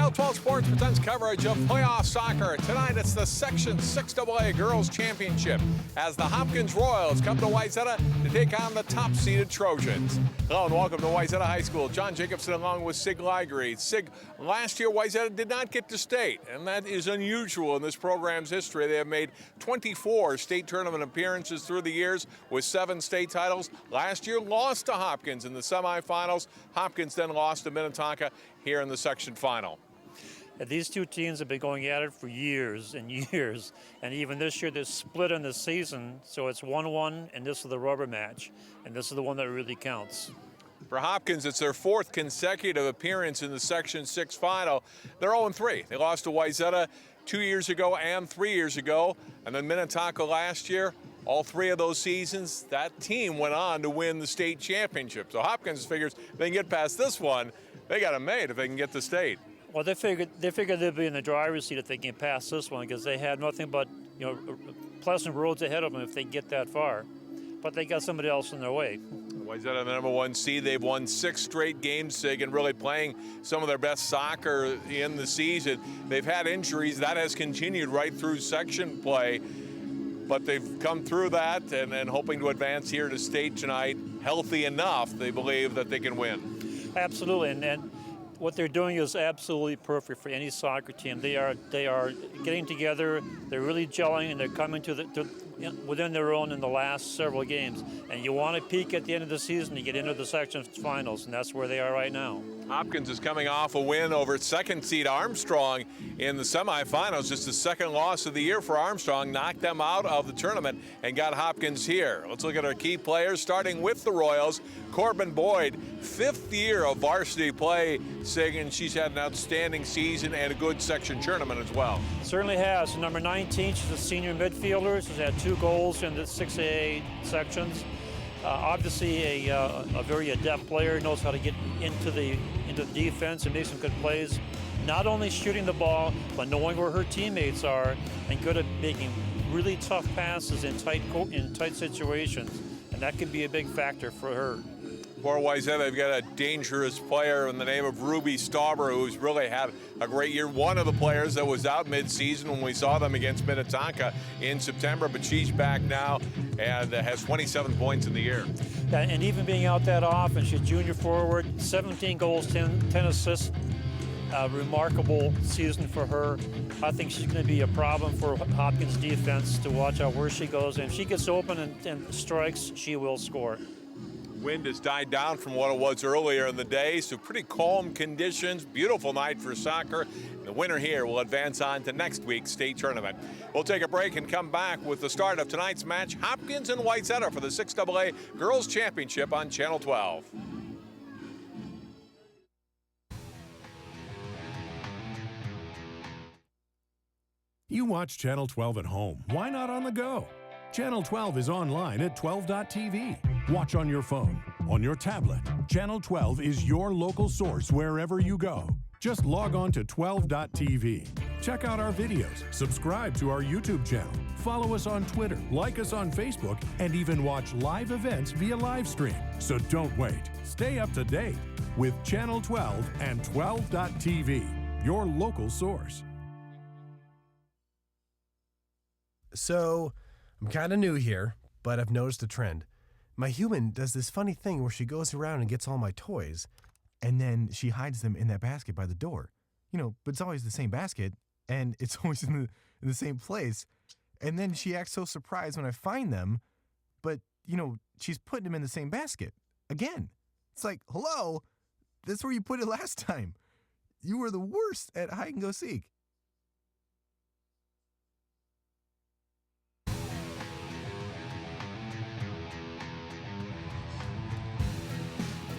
Channel 12 Sports presents coverage of playoff soccer. Tonight it's the Section 6AA Girls Championship as the Hopkins Royals come to Wayzata to take on the top-seeded Trojans. Hello and welcome to Wayzata High School. John Jacobson along with Sig Ligre. Sig, last year Wayzata did not get to state, and that is unusual in this program's history. They have made 24 state tournament appearances through the years with 7 state titles. Last year lost to Hopkins in the semifinals. Hopkins then lost to Minneapolis here in the section final. These two teams have been going at it for years and years, and even this year they're split in the season, so it's 1-1, and this is the rubber match, and this is the one that really counts. For Hopkins, it's their 4th consecutive appearance in the Section 6 final. They're 0-3. They lost to Wayzata 2 years ago and 3 years ago, and then Minnetonka last year. All 3 of those seasons, that team went on to win the state championship. So Hopkins figures if they can get past this one, they got it made if they can get to state. Well, they figured they'd be in the driver's seat if they can pass this one, because they had nothing but pleasant roads ahead of them if they get that far. But they got somebody else in their way. Wayzata, the number 1 seed, they've won 6 straight games, Sig, and really playing some of their best soccer in the season. They've had injuries. That has continued right through section play. But they've come through that and hoping to advance here to state tonight, healthy enough, they believe that they can win. Absolutely, and what they're doing is absolutely perfect for any soccer team. They are getting together, they're really gelling, and they're coming to within their own in the last several games. And you want to peak at the end of the season to get into the section finals, and that's where they are right now. Hopkins is coming off a win over 2nd seed Armstrong in the semifinals. Just the 2nd loss of the year for Armstrong, knocked them out of the tournament and got Hopkins here. Let's look at our key players, starting with the Royals. Corbin Boyd, 5th year of varsity play, Sig, and she's had an outstanding season and a good section tournament as well. Certainly has. Number 19, she's a senior midfielder. She's had 2 goals in the 6A sections. Obviously a very adept player, knows how to get into the defense and make some good plays. Not only shooting the ball, but knowing where her teammates are and good at making really tough passes in tight situations. And that can be a big factor for her. For Wayzata, they've got a dangerous player in the name of Ruby Stauber, who's really had a great year. One of the players that was out mid-season when we saw them against Minnetonka in September, but she's back now and has 27 points in the year. And even being out that often, she's junior forward, 17 goals, 10 assists. Remarkable season for her. I think she's going to be a problem for Hopkins defense to watch out where she goes. And if she gets open and strikes, she will score. Wind has died down from what it was earlier in the day, so pretty calm conditions. Beautiful night for soccer. The winner here will advance on to next week's state tournament. We'll take a break and come back with the start of tonight's match, Hopkins and Wayzata for the 6AA Girls Championship on Channel 12. You watch Channel 12 at home. Why not on the go? Channel 12 is online at 12.tv. Watch on your phone, on your tablet. Channel 12 is your local source wherever you go. Just log on to 12.tv. Check out our videos, subscribe to our YouTube channel, follow us on Twitter, like us on Facebook, and even watch live events via live stream. So don't wait. Stay up to date with Channel 12 and 12.tv, your local source. So, I'm kind of new here, but I've noticed a trend. My human does this funny thing where she goes around and gets all my toys, and then she hides them in that basket by the door. But it's always the same basket, and it's always in the same place. And then she acts so surprised when I find them, but, she's putting them in the same basket again. It's like, hello, that's where you put it last time. You were the worst at hide and go seek.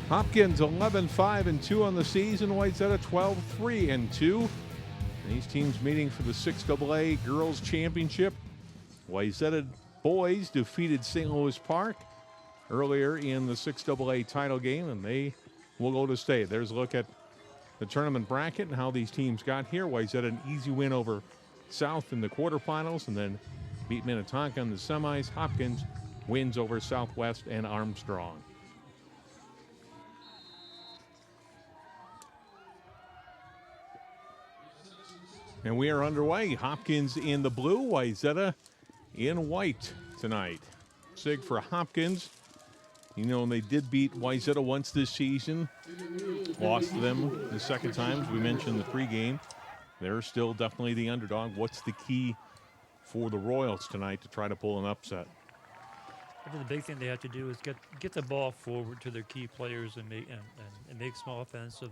Hopkins 11-5-2 on the season. Wayzata 12-3-2. These teams meeting for the 6AA Girls Championship. Wayzata boys defeated St. Louis Park earlier in the 6AA title game, and they will go to state. There's a look at the tournament bracket and how these teams got here. Wayzata an easy win over South in the quarterfinals, and then beat Minnetonka in the semis. Hopkins wins over Southwest and Armstrong. And we are underway. Hopkins in the blue, Wayzata in white tonight. Sig for Hopkins. You know, they did beat Wayzata once this season. Lost to them the second time, as we mentioned in the pregame. They're still definitely the underdog. What's the key for the Royals tonight to try to pull an upset? I think the big thing they have to do is get the ball forward to their key players and make small offensive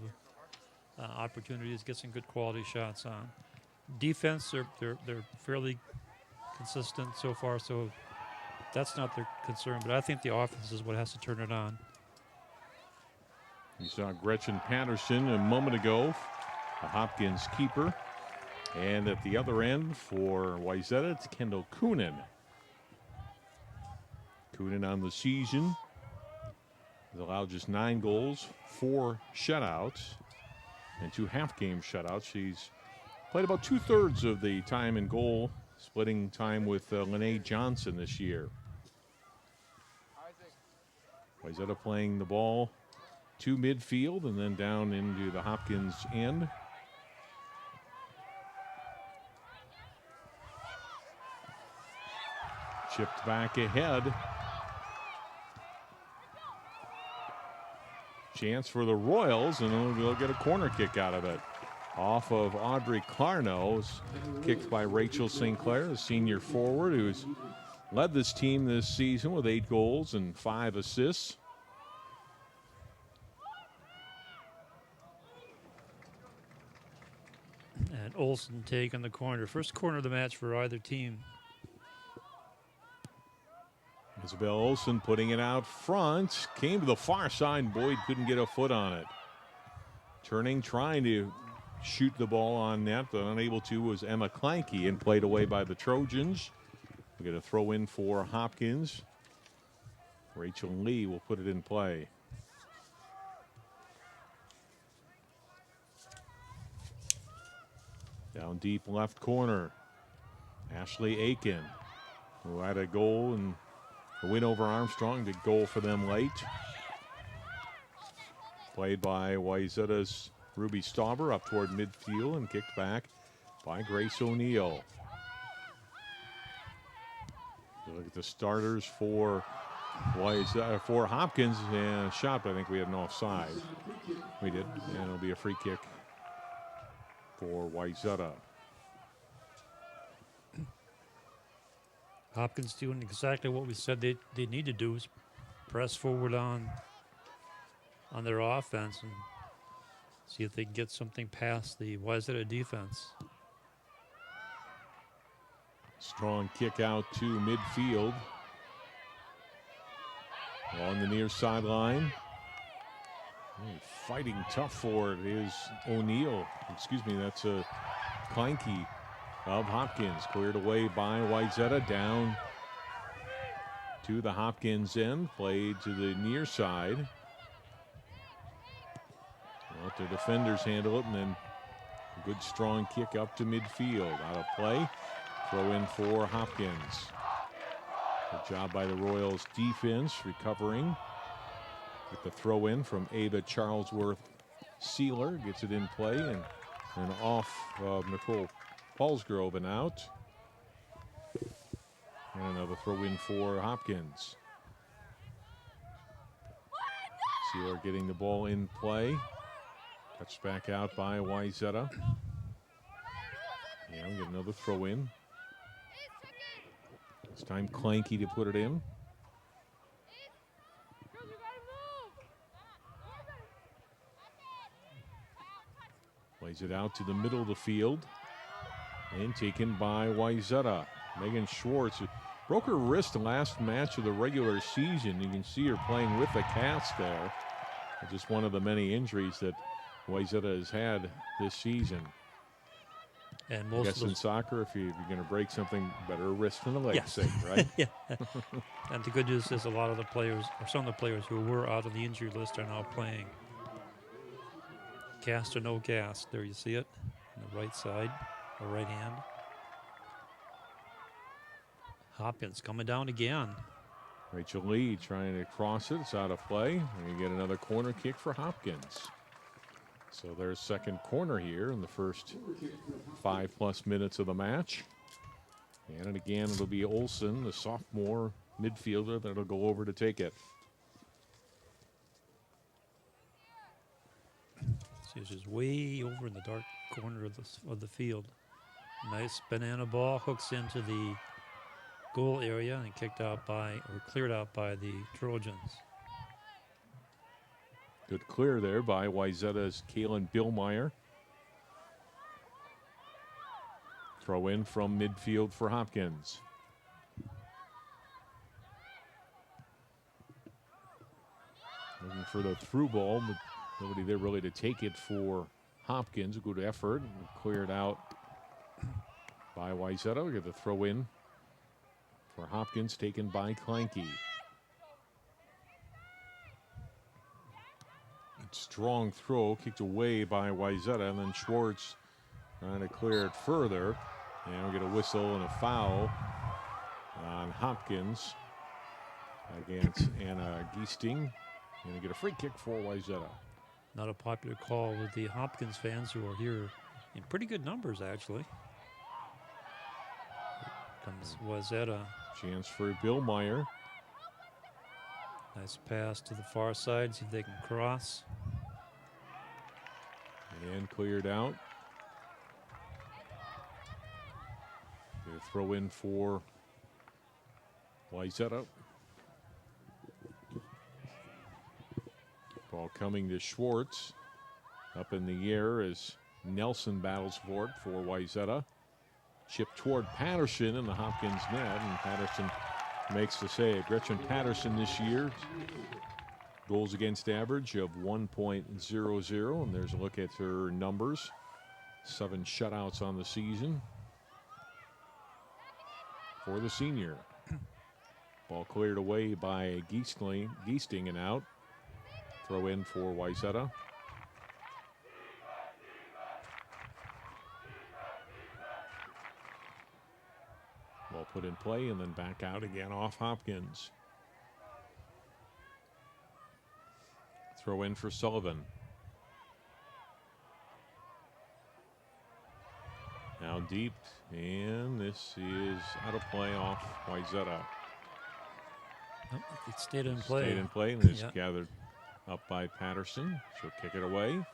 opportunities, get some good quality shots on. Defense, they're fairly consistent so far, so that's not their concern. But I think the offense is what has to turn it on. You saw Gretchen Patterson a moment ago, the Hopkins keeper. And at the other end for Wayzata, it's Kendall Coonan. Coonan on the season has allowed just 9 goals, 4 shutouts, and 2 half-game shutouts. She's played about 2/3 of the time in goal, splitting time with Lene Johnson this year. Wayzata playing the ball to midfield and then down into the Hopkins end. Chipped back ahead. Chance for the Royals, and they'll get a corner kick out of it. Off of Audrey Clarno's, kicked by Rachel St. Clair, the senior forward, who's led this team this season with 8 goals and 5 assists. And Olsen taking the corner. First corner of the match for either team. Isabel Olsen putting it out front. Came to the far side. Boyd couldn't get a foot on it. Turning, trying to shoot the ball on net, but unable to was Emma Kleinke, and played away by the Trojans. We get a throw in for Hopkins. Rachel Lee will put it in play. Down deep left corner. Ashley Aiken, who had a goal and a win over Armstrong. Big goal for them late. Played by Wayzata's Ruby Stauber up toward midfield and kicked back by Grace O'Neill. Look at the starters for for Hopkins, and shot, but I think we had an offside. We did, and it'll be a free kick for Wayzata. Hopkins doing exactly what we said they need to do, is press forward on their offense and see if they can get something past the Wayzata defense. Strong kick out to midfield. On the near sideline. Fighting tough for it is O'Neill. Excuse me, that's a Kleinke of Hopkins. Cleared away by Wayzata, down to the Hopkins end. Played to the near side. Let their defenders handle it, and then a good strong kick up to midfield. Out of play. Throw in for Hopkins. Good job by the Royals defense, recovering. Get the throw in from Ava Charlesworth Sealer. Gets it in play and off of Nicole Paulsgrove and out. And another throw in for Hopkins. Sealer getting the ball in play. Touched back out by Wayzata. Yeah, we get another throw in. This time Kleinke to put it in. Plays it out to the middle of the field. And taken by Wayzata. Megan Schwartz broke her wrist the last match of the regular season. You can see her playing with a cast there. Just one of the many injuries that Wayzata has had this season. And I guess in soccer, if you're going to break something, better a wrist than a leg, yes. say, right? Yeah. And the good news is a lot of the players, or some of the players who were out of the injury list, are now playing. Cast or no cast. There you see it on the right side, or right hand. Hopkins coming down again. Rachel Lee trying to cross it. It's out of play. And you get another corner kick for Hopkins. So there's second corner here in the first 5+ minutes of the match. And again, it'll be Olsen, the sophomore midfielder, that'll go over to take it. This is way over in the dark corner of the field. Nice banana ball, hooks into the goal area and kicked out by, or cleared out by the Trojans. Good clear there by Wayzata's Kalen Billmeyer. Throw in from midfield for Hopkins. Looking for the through ball, but nobody there really to take it for Hopkins. A good effort, and cleared out by Wayzata. We get the throw in for Hopkins, taken by Kleinke. Strong throw, kicked away by Wayzata, and then Schwartz trying to clear it further. And we get a whistle and a foul on Hopkins against Anna Giesting. And we get a free kick for Wayzata. Not a popular call with the Hopkins fans, who are here in pretty good numbers, actually. Comes Wayzata. Chance for Billmeyer. Nice pass to the far side, see if they can cross. And cleared out. Get a throw in for Wayzata. Ball coming to Schwartz. Up in the air as Nelson battles for it for Wayzata. Chip toward Patterson in the Hopkins net, and Patterson makes the save. Gretchen Patterson this year, goals against average of 1.00, and there's a look at her numbers. 7 shutouts on the season for the senior. Ball cleared away by Giesting and out. Throw in for Wayzata. Ball put in play and then back out again off Hopkins. Throw in for Sullivan. Now deep, and this is out of play off Wayzata. Nope, it stayed in play. Stayed in play, and it's Yeah. gathered up by Patterson. She'll kick it away.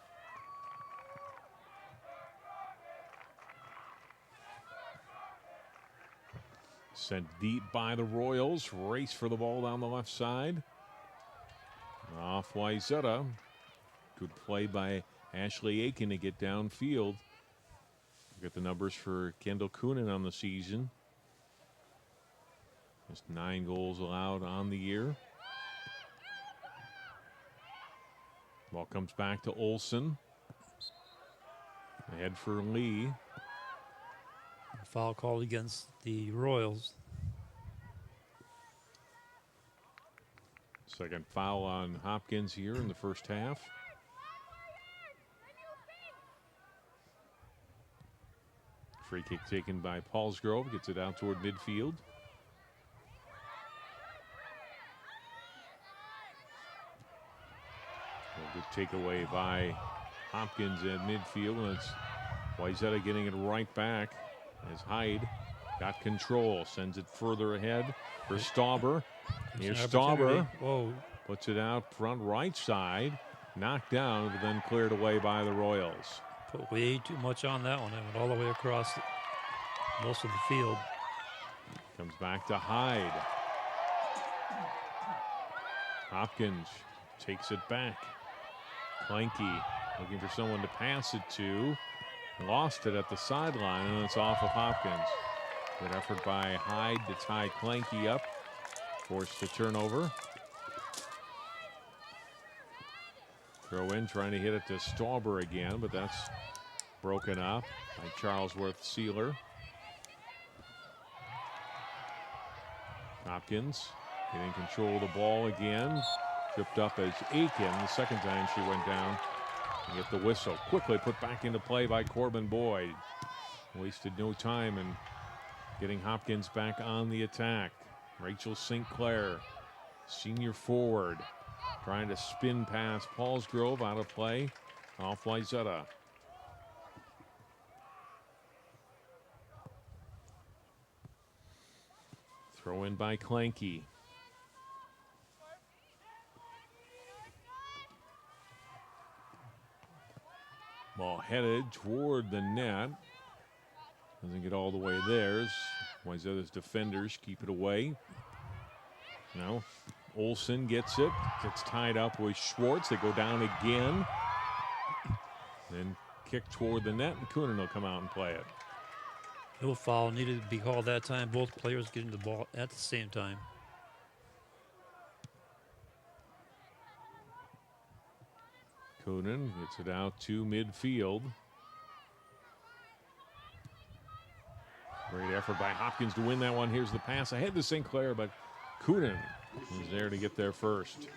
Sent deep by the Royals. Race for the ball down the left side. Off Wayzata. Good play by Ashley Aiken to get downfield. Look at the numbers for Kendall Coonan on the season. Just 9 goals allowed on the year. Ball comes back to Olsen. Ahead for Lee. Foul called against the Royals. Second foul on Hopkins here in the first half. Free kick taken by Paulsgrove. Gets it out toward midfield. A good takeaway by Hopkins at midfield. And it's Wayzata getting it right back as Hyde got control. Sends it further ahead for Stauber. Here's Stauber. Whoa. Puts it out front right side. Knocked down, but then cleared away by the Royals. Put way too much on that one. It went all the way across most of the field. Comes back to Hyde. Hopkins takes it back. Kleinke looking for someone to pass it to. Lost it at the sideline, and it's off of Hopkins. Good effort by Hyde to tie Kleinke up. Forced to turnover. Throw in, trying to hit it to Stauber again, but that's broken up by Charlesworth Sealer. Hopkins getting control of the ball again. Tripped up as Aiken the second time she went down. And get the whistle. Quickly put back into play by Corbin Boyd. Wasted no time in getting Hopkins back on the attack. Rachel St. Clair, senior forward, trying to spin past Paulsgrove, out of play. off Wayzata. Throw in by Clanky. Ball headed toward the net. Doesn't get all the way there. Wayzata's defenders keep it away. Now Olsen gets it. Gets tied up with Schwartz. They go down again. Then kick toward the net, and Coonan will come out and play it. No foul needed to be called that time. Both players getting the ball at the same time. Coonan gets it out to midfield. Great effort by Hopkins to win that one. Here's the pass ahead to Sinclair, but Coonan was there to get there first.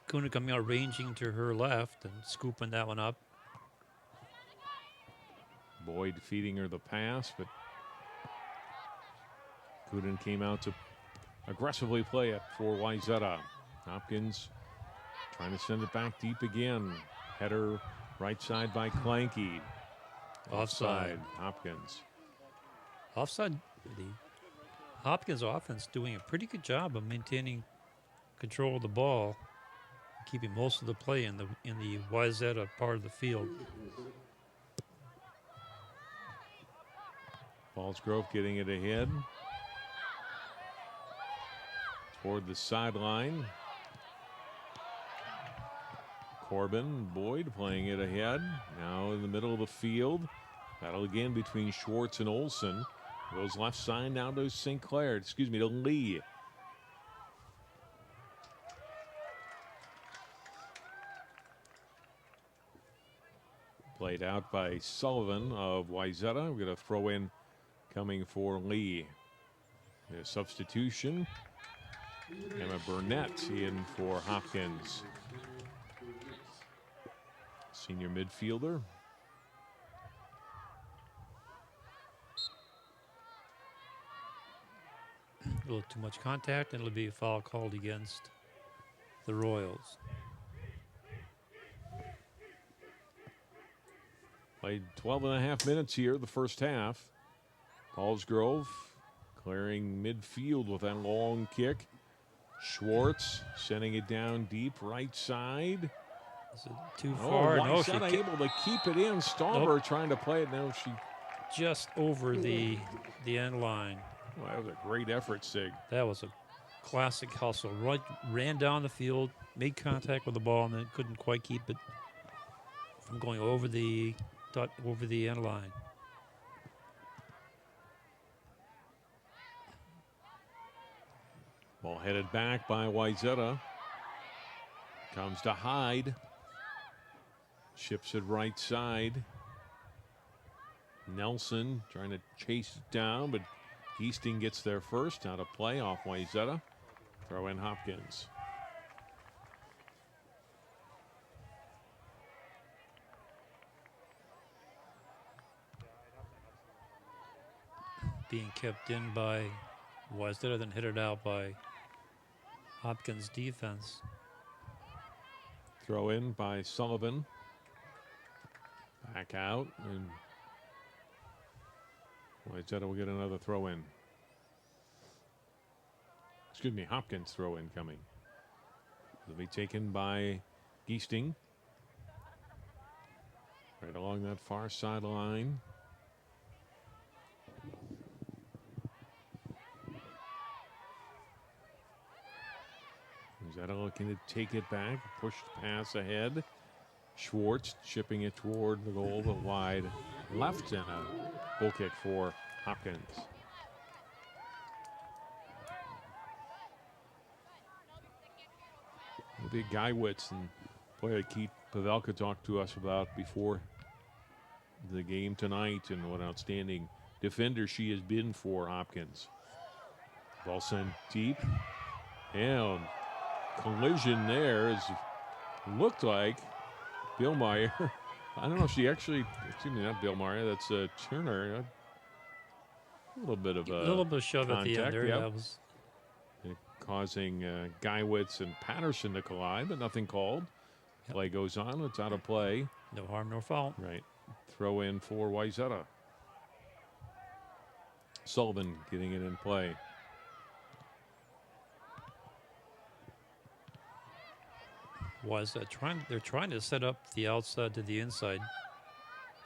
Coonan coming out ranging to her left and scooping that one up. Boyd feeding her the pass, but Coonan came out to aggressively play it for Wayzata. Hopkins trying to send it back deep again. Header right side by Clanky. Offside, Hopkins. Offside. The Hopkins offense doing a pretty good job of maintaining control of the ball, keeping most of the play in the Wayzata part of the field. Fallsgrove getting it ahead. Toward the sideline. Corbin, Boyd playing it ahead. Now in the middle of the field. Battle again between Schwartz and Olsen. Goes left side now to Sinclair. Excuse me, to Lee. Played out by Sullivan of Wayzata. We're going to throw in coming for Lee. A substitution. Emma Burnett in for Hopkins. Senior midfielder. A little too much contact, and it'll be a foul called against the Royals. Played 12 and a half minutes here, the first half. Paulsgrove clearing midfield with that long kick. Schwartz sending it down deep right side. Is it too far? No, she Wayzata able to keep it in. Stauber trying to play it. Now she just over the end line. Well, that was a great effort, Sig. That was a classic hustle. Right, ran down the field, made contact with the ball, and then couldn't quite keep it from going over the end line. Ball headed back by Wayzata. Comes to Hyde. Ships it right side. Nelson trying to chase it down, but Easting gets there first. Out of play off Wayzata. Throw in Hopkins. Being kept in by Wayzata, then hit it out by Hopkins' defense. Throw in by Sullivan. Back out, and Wayzata will get another throw in. Excuse me, Hopkins throw in coming. It'll be taken by Giesting. Right along that far sideline. Wayzata looking to take it back, push the pass ahead. Schwartz chipping it toward the goal, but wide left, and a goal kick for Hopkins. The big Guywitz and player Keith Pavelka talked to us about before the game tonight, and what outstanding defender she has been for Hopkins. Ball sent deep, and collision there as looked like Bill Meyer. I don't know if she actually, excuse me, not Bill Meyer, that's Turner. A little bit of a shove contact, at the end there. yep. That was Causing Guywitz and Patterson to collide, but nothing called. Play goes on. It's out of play. No harm, no foul. Right. Throw in for Wayzata. Sullivan getting it in play. They're trying to set up the outside to the inside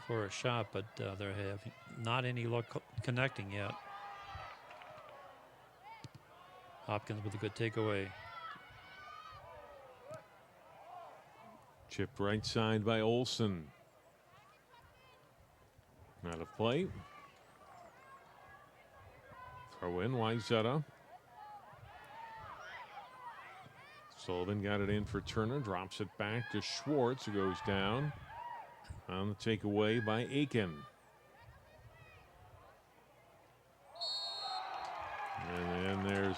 for a shot, but they have not any luck connecting yet. Hopkins with a good takeaway. Chipped right side by Olsen. Out of play. Throw in Wayzata. Sullivan got it in for Turner. Drops it back to Schwartz, who goes down. On the takeaway by Aiken. And then there's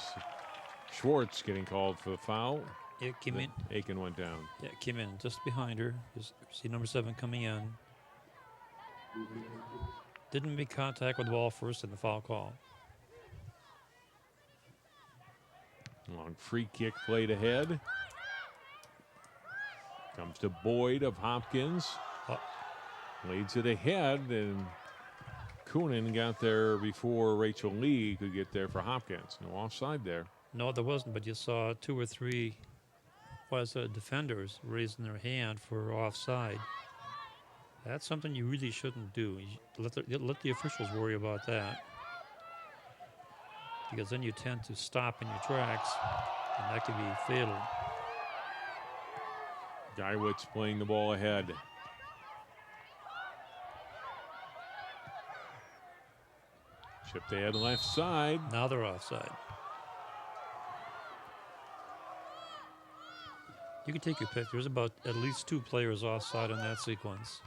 Schwartz getting called for the foul. It came in. Aiken went down. Yeah, it came in just behind her. You see number 7 coming in. Didn't make contact with the ball first in the foul call. Long free kick played ahead. Comes to Boyd of Hopkins. Leads it ahead, and Coonan got there before Rachel Lee could get there for Hopkins. No offside there. No, there wasn't, but you saw 2 or 3 defenders raising their hand for offside. That's something you really shouldn't do. Let the officials worry about that, because then you tend to stop in your tracks, and that could be fatal. Geiwitz playing the ball ahead. Chipped ahead left side. Now they're offside. You can take your pick. There's about at least 2 players offside in that sequence.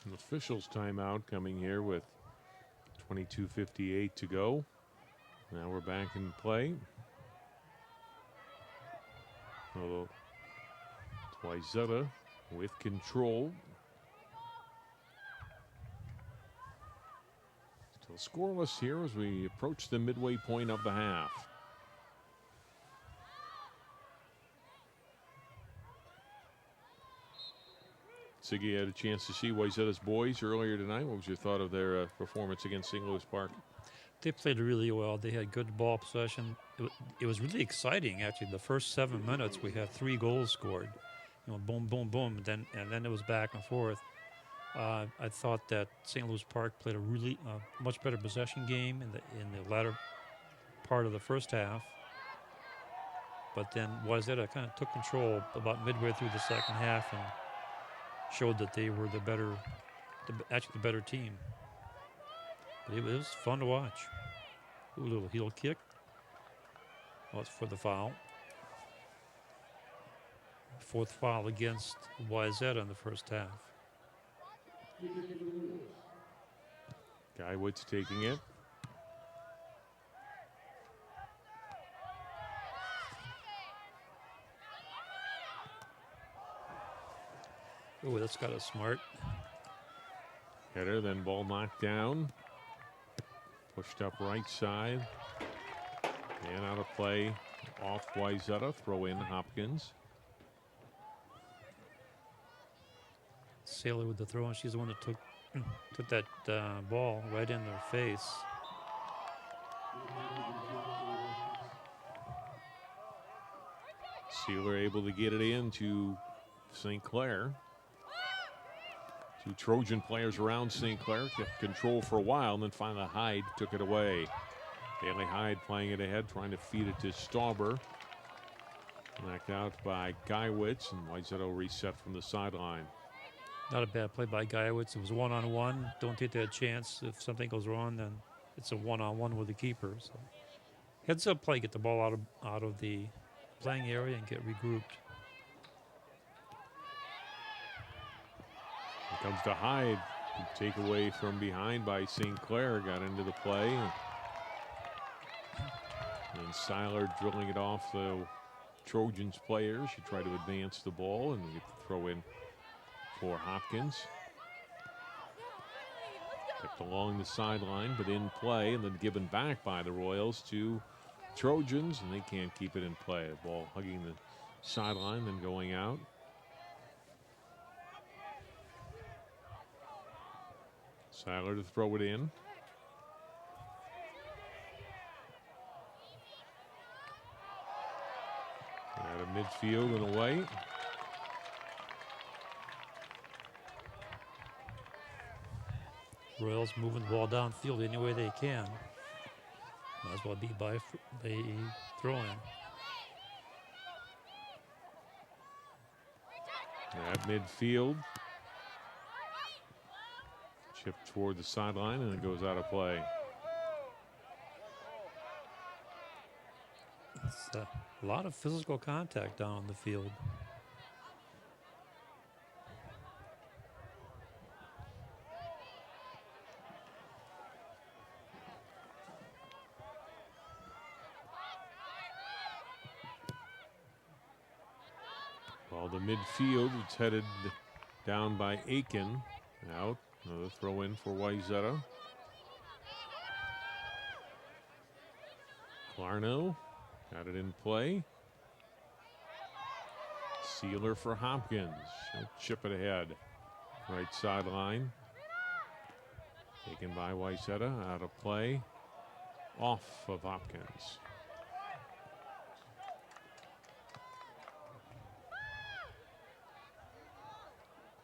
An officials timeout coming here with 22:58 to go. Now we're back in play. Although Wayzata with control. Still scoreless here as we approach the midway point of the half. Siggy had a chance to see Wayzata's boys earlier tonight. What was your thought of their performance against St. Louis Park? They played really well. They had good ball possession. It was really exciting, actually. The first 7 minutes, we had 3 goals scored. Boom, boom, boom. And then it was back and forth. I thought that St. Louis Park played a really much better possession game in the latter part of the first half. But then Wayzata kind of took control about midway through the second half and showed that they were the better team. But it was fun to watch. A little heel kick. Well, it's for the foul. 4th foul against Wayzata in the first half. Geiwitz taking it. Oh, that's got a smart. Header, then ball knocked down. Pushed up right side. And out of play off Wayzata. Throw in Hopkins. Sailor with the throw, and she's the one that took that ball right in their face. Sealer able to get it in to St. Clair. 2 Trojan players around St. Clair kept control for a while, and then finally Hyde took it away. Bailey Hyde playing it ahead, trying to feed it to Stauber. Knocked out by Geiwitz, and Wayzata reset from the sideline. Not a bad play by Geiwitz. It was 1-on-1. Don't take that chance. If something goes wrong, then it's a 1-on-1 with the keeper. So heads up play, get the ball out of the playing area and get regrouped. Here comes to Hyde. Take away from behind by St. Clair. Got into the play. And Seiler drilling it off the Trojans players. She tried to advance the ball and get the throw in for Hopkins. Kept along the sideline, but in play, and then given back by the Royals to Trojans, and they can't keep it in play. The ball hugging the sideline, then going out. Seiler to throw it in. Out of midfield and away. Royals moving the ball downfield any way they can. Might as well be by throw-in. At midfield. Chipped toward the sideline and it goes out of play. It's a lot of physical contact down on the field. Well, the midfield, it's headed down by Aiken. Out. Another throw in for Wayzata. Clarno got it in play. Sealer for Hopkins. She'll chip it ahead. Right sideline. Taken by Wayzata. Out of play. Off of Hopkins.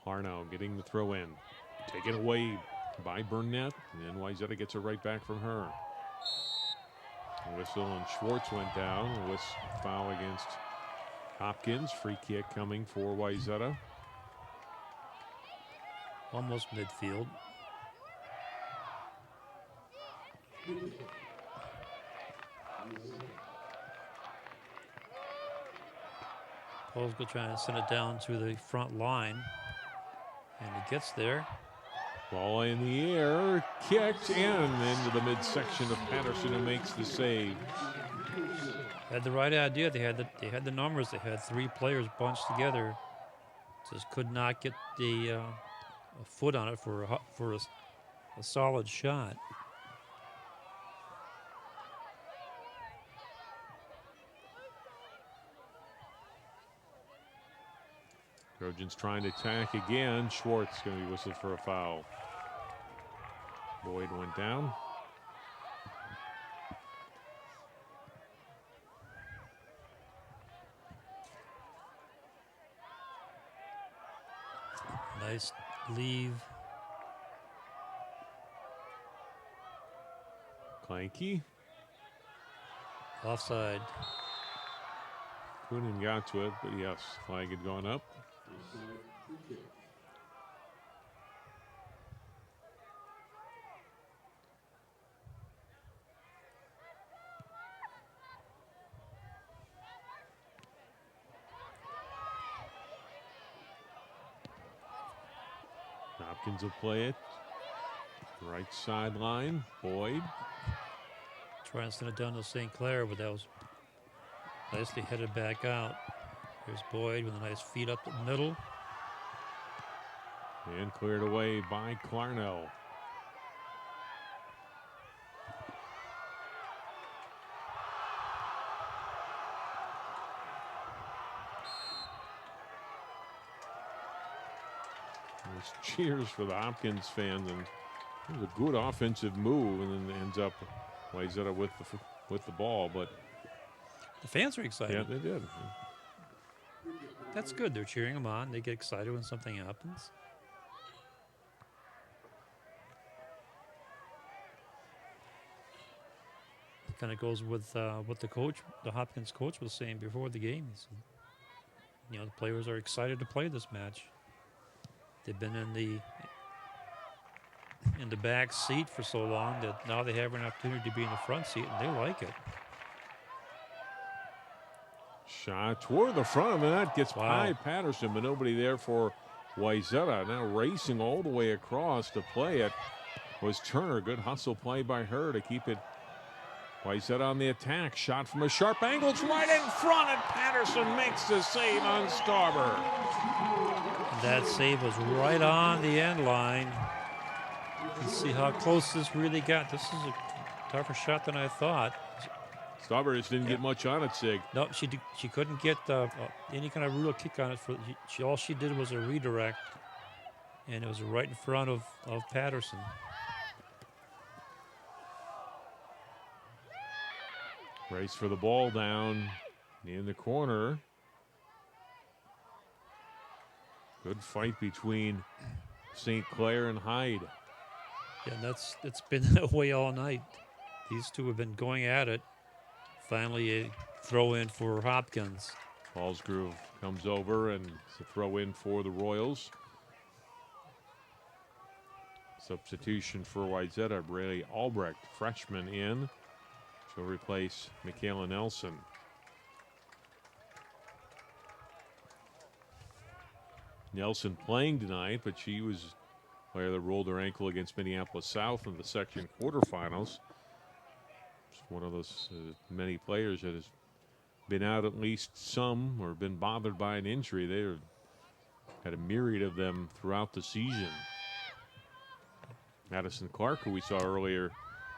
Clarno getting the throw in. Taken away by Burnett, and then Wayzata gets it right back from her. A whistle and Schwartz went down. A whistle foul against Hopkins. Free kick coming for Wayzata. Almost midfield. Posgo trying to send it down to the front line. And he gets there. Ball in the air, kicked in into the midsection of Patterson, who makes the save. Had the right idea. They had the numbers. They had three players bunched together. Just could not get the a foot on it for a solid shot. Trojans trying to attack again. Schwartz going to be whistled for a foul. Boyd went down. Nice leave. Clanky. Offside. Coonan got to it, but yes, flag had gone up. Hopkins will play it. Right sideline, Boyd. Trying to send it down to St. Clair, but that was nicely headed back out. Here's Boyd with a nice feed up the middle. And cleared away by Clarno. There's cheers for the Hopkins fans, and it was a good offensive move, and then ends up Wayzata with the ball, but The fans are excited. yeah, they did. That's good. They're cheering them on. They get excited when something happens. It kind of goes with what the Hopkins coach was saying before the game. He said, you know, the players are excited to play this match. They've been in the back seat for so long that now they have an opportunity to be in the front seat, and they like it. Shot toward the front of the net, gets Wow. by Patterson, but nobody there for Wayzata. Now racing all the way across to play it was Turner. Good hustle play by her to keep it. Wayzata on the attack. Shot from a sharp angle. It's right in front, and Patterson makes the save on Starber. That save was right on the end line. Let's see how close this really got. This is a tougher shot than I thought. Stauber just didn't get much on it, Sig. No, she couldn't get any kind of real kick on it. All she did was a redirect, and it was right in front of Patterson. Race for the ball down in the corner. Good fight between St. Clair and Hyde. Yeah, and it's been that way all night. These two have been going at it. Finally, a throw in for Hopkins. Paulsgrove comes over and it's a throw in for the Royals. Substitution for Wayzata, Braley Albrecht, freshman in. She'll replace Michaela Nelson. Nelson playing tonight, but she was a player that rolled her ankle against Minneapolis South in the section quarterfinals. Just one of those many players that has been out at least some or been bothered by an injury. They had a myriad of them throughout the season. Madison Clark, who we saw earlier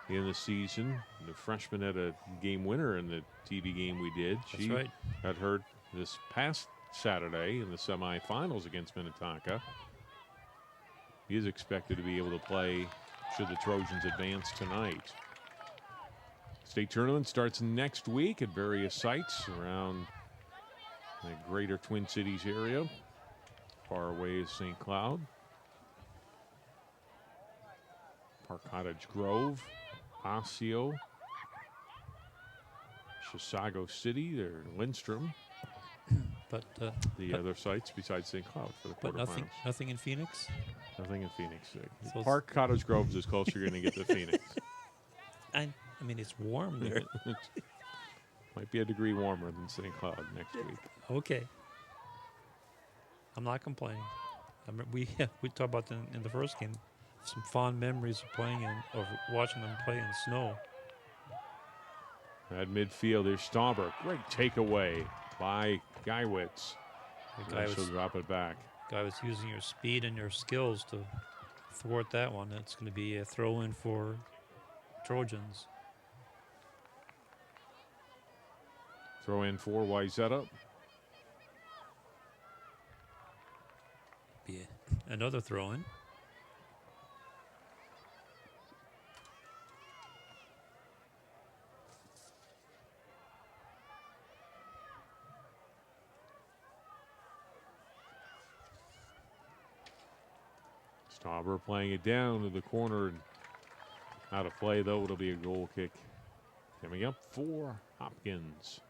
in the season, the freshman had a game winner in the TV game we did. She got hurt this past Saturday in the semifinals against Minnetonka. He is expected to be able to play should the Trojans advance tonight. State tournament starts next week at various sites around the greater Twin Cities area. Far away is St. Cloud. Park Cottage Grove, Osseo, Chisago City, they're in Lindstrom. But the other sites besides St. Cloud for the quarterfinals. But nothing in Phoenix? Nothing in Phoenix. So Park Cottage Grove is as close as you're going to get to Phoenix. I mean, it's warm there. Might be a degree warmer than St. Cloud next week. Okay. I'm not complaining. We talked about in the first game some fond memories of playing of watching them play in snow. At midfield, there's Stauber. Great takeaway by Geiwitz. She'll drop it back. Guy was using your speed and your skills to thwart that one. It's going to be a throw-in for Trojans. Throw in for Wayzata. Be another throw-in. Stauber playing it down to the corner and out of play, though. It'll be a goal kick coming up for Hopkins.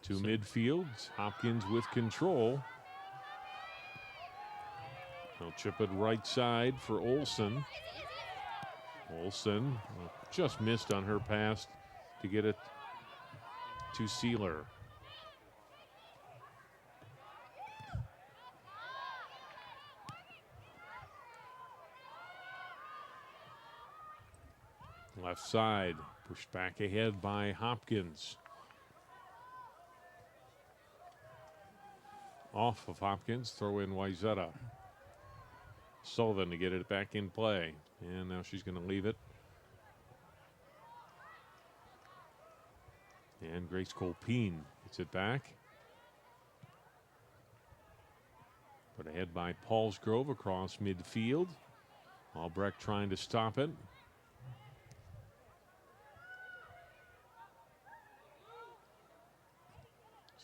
To midfield, Hopkins with control. They'll chip it right side for Olsen. Olsen just missed on her pass to get it to Sealer. Left side, pushed back ahead by Hopkins. Off of Hopkins, throw in Wayzata. Sullivan to get it back in play. And now she's going to leave it. And Grace Colpeen gets it back. Put ahead by Paulsgrove across midfield. Albrecht trying to stop it.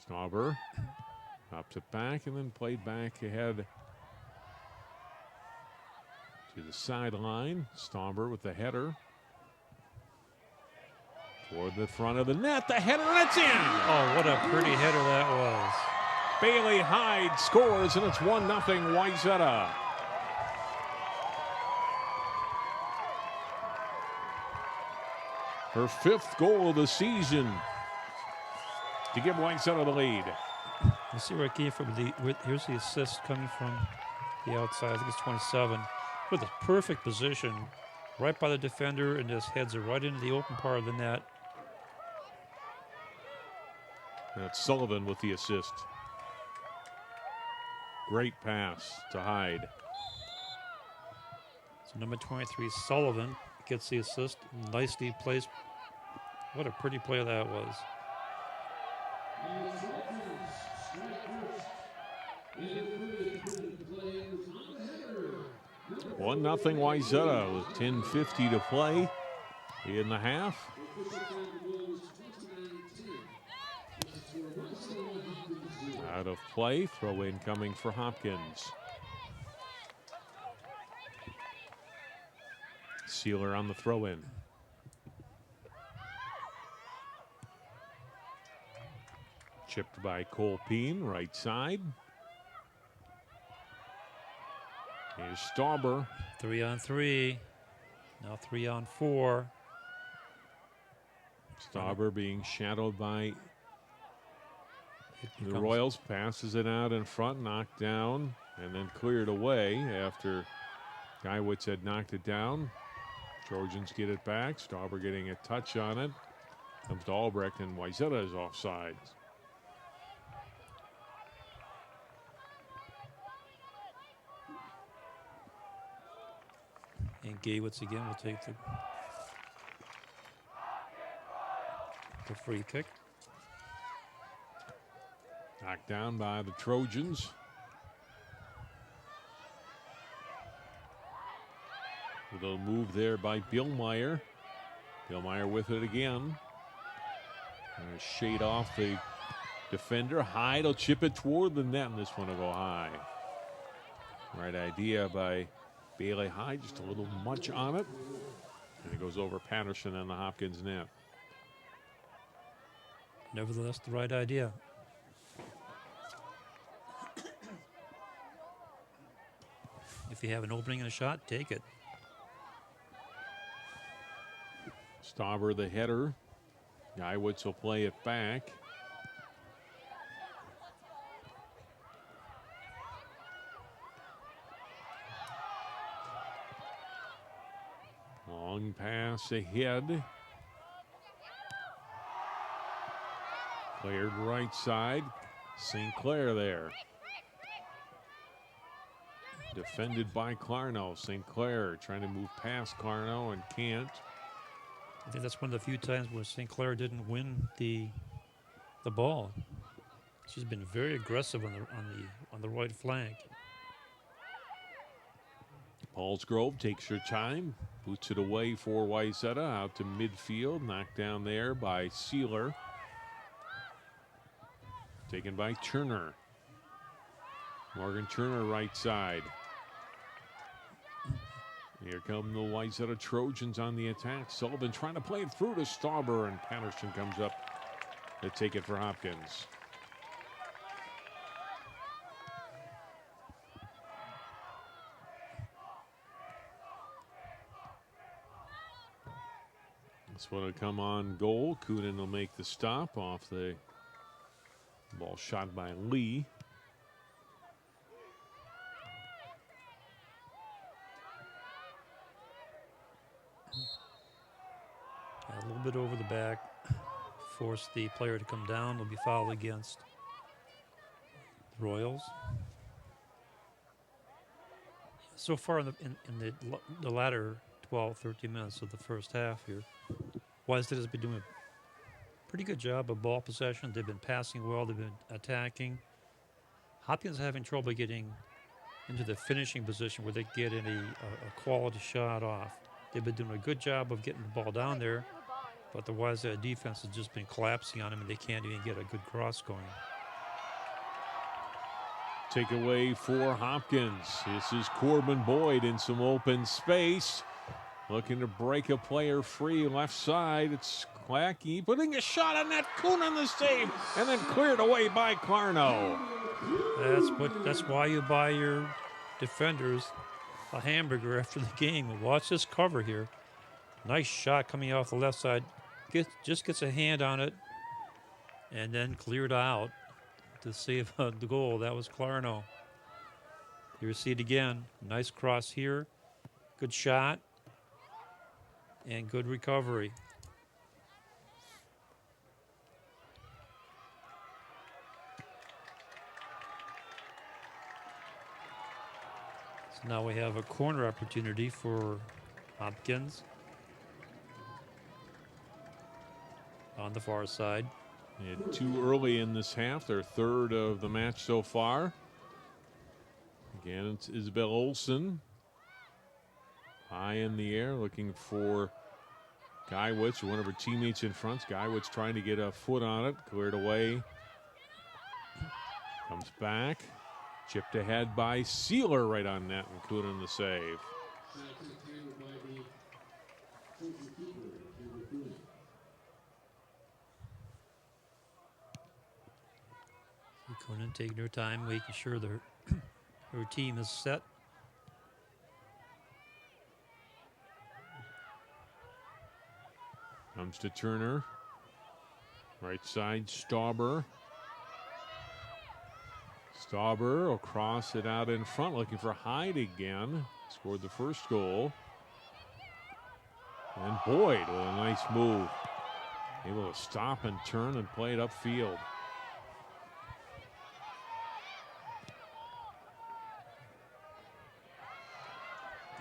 Stauber pops it back and then played back ahead to the sideline. Stauber with the header. Toward the front of the net, the header, and it's in! Oh, what a pretty header that was. Bailey Hyde scores, and it's 1-0 Wayzata. Her 5th goal of the season to give Wayzata the lead. Let's see where it came from. Here's the assist coming from the outside. I think it's 27. With a perfect position right by the defender and just heads it right into the open part of the net. That's Sullivan with the assist. Great pass to Hyde. So number 23, Sullivan, gets the assist. Nicely placed. What a pretty play that was. 1-0 Wayzata with 10:50 to play in the half. Out of play, throw in coming for Hopkins. Sealer on the throw in. Chipped by Colpeen, right side. Here's Stauber. 3-on-3. Now 3-on-4. Stauber being shadowed by the comes. Royals. Passes it out in front, knocked down, and then cleared away after Geiwitz had knocked it down. Trojans get it back. Stauber getting a touch on it. Comes to Albrecht, and Wayzata is offside. And Geiwitz again will take the free kick. Knocked down by the Trojans. A little move there by Billmeyer. Billmeyer with it again. And a shade off the defender. Hyde will chip it toward the net, and this one will go high. Right idea by Bailey Hyde, just a little much on it. And it goes over Patterson and the Hopkins net. Nevertheless, the right idea. If you have an opening in a shot, take it. Stauber the header. Geiwitz will play it back. Long pass ahead. Cleared right side. St. Clair there. Defended by Clarno. St. Clair trying to move past Clarno and can't. I think that's one of the few times where St. Clair didn't win the ball. She's been very aggressive on the right flank. Paulsgrove takes her time, boots it away for Wayzata out to midfield, knocked down there by Sealer. Taken by Turner. Morgan Turner right side. Here come the Wayzata Trojans on the attack. Sullivan trying to play it through to Stauber, and Patterson comes up to take it for Hopkins. This one will come on goal. Coonan will make the stop off the ball shot by Lee. A little bit over the back. Force the player to come down. Will be fouled against the Royals. So far in the latter 12, 13 minutes of the first half here, Wayzata has been doing a pretty good job of ball possession. They've been passing well. They've been attacking. Hopkins is having trouble getting into the finishing position where they get a quality shot off. They've been doing a good job of getting the ball down there, but the Wayzata defense has just been collapsing on them, and they can't even get a good cross going. Takeaway for Hopkins. This is Corbin Boyd in some open space. Looking to break a player free left side. It's Clackey putting a shot on that. Coonan the save, and then cleared away by Clarno. That's why you buy your defenders a hamburger after the game. Watch this cover here. Nice shot coming off the left side. Just gets a hand on it, and then cleared out to save the goal. That was Clarno. You see it again. Nice cross here. Good shot. And good recovery. So now we have a corner opportunity for Hopkins on the far side. And too early in this half, their third of the match so far. Again, it's Isabel Olsen. High in the air, looking for Geiwitz, one of her teammates in front. Geiwitz trying to get a foot on it, cleared away. Comes back, chipped ahead by Sealer right on net, including the save. Couldn't take their time, making sure their her team is set. Comes to Turner. Right side, Stauber. Stauber will cross it out in front, looking for Hyde again. Scored the first goal. And Boyd with a nice move. Able to stop and turn and play it upfield.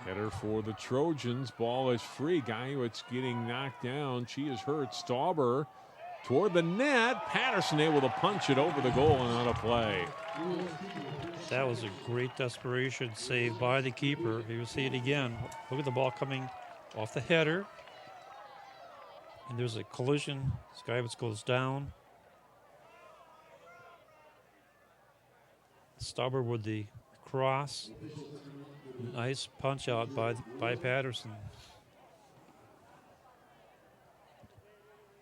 Header for the Trojans. Ball is free. Geiwitz getting knocked down. She is hurt. Stauber toward the net. Patterson able to punch it over the goal and out of play. That was a great desperation save by the keeper. Here you see it again. Look at the ball coming off the header. And there's a collision. Geiwitz goes down. Stauber with the cross. Nice punch out by Patterson.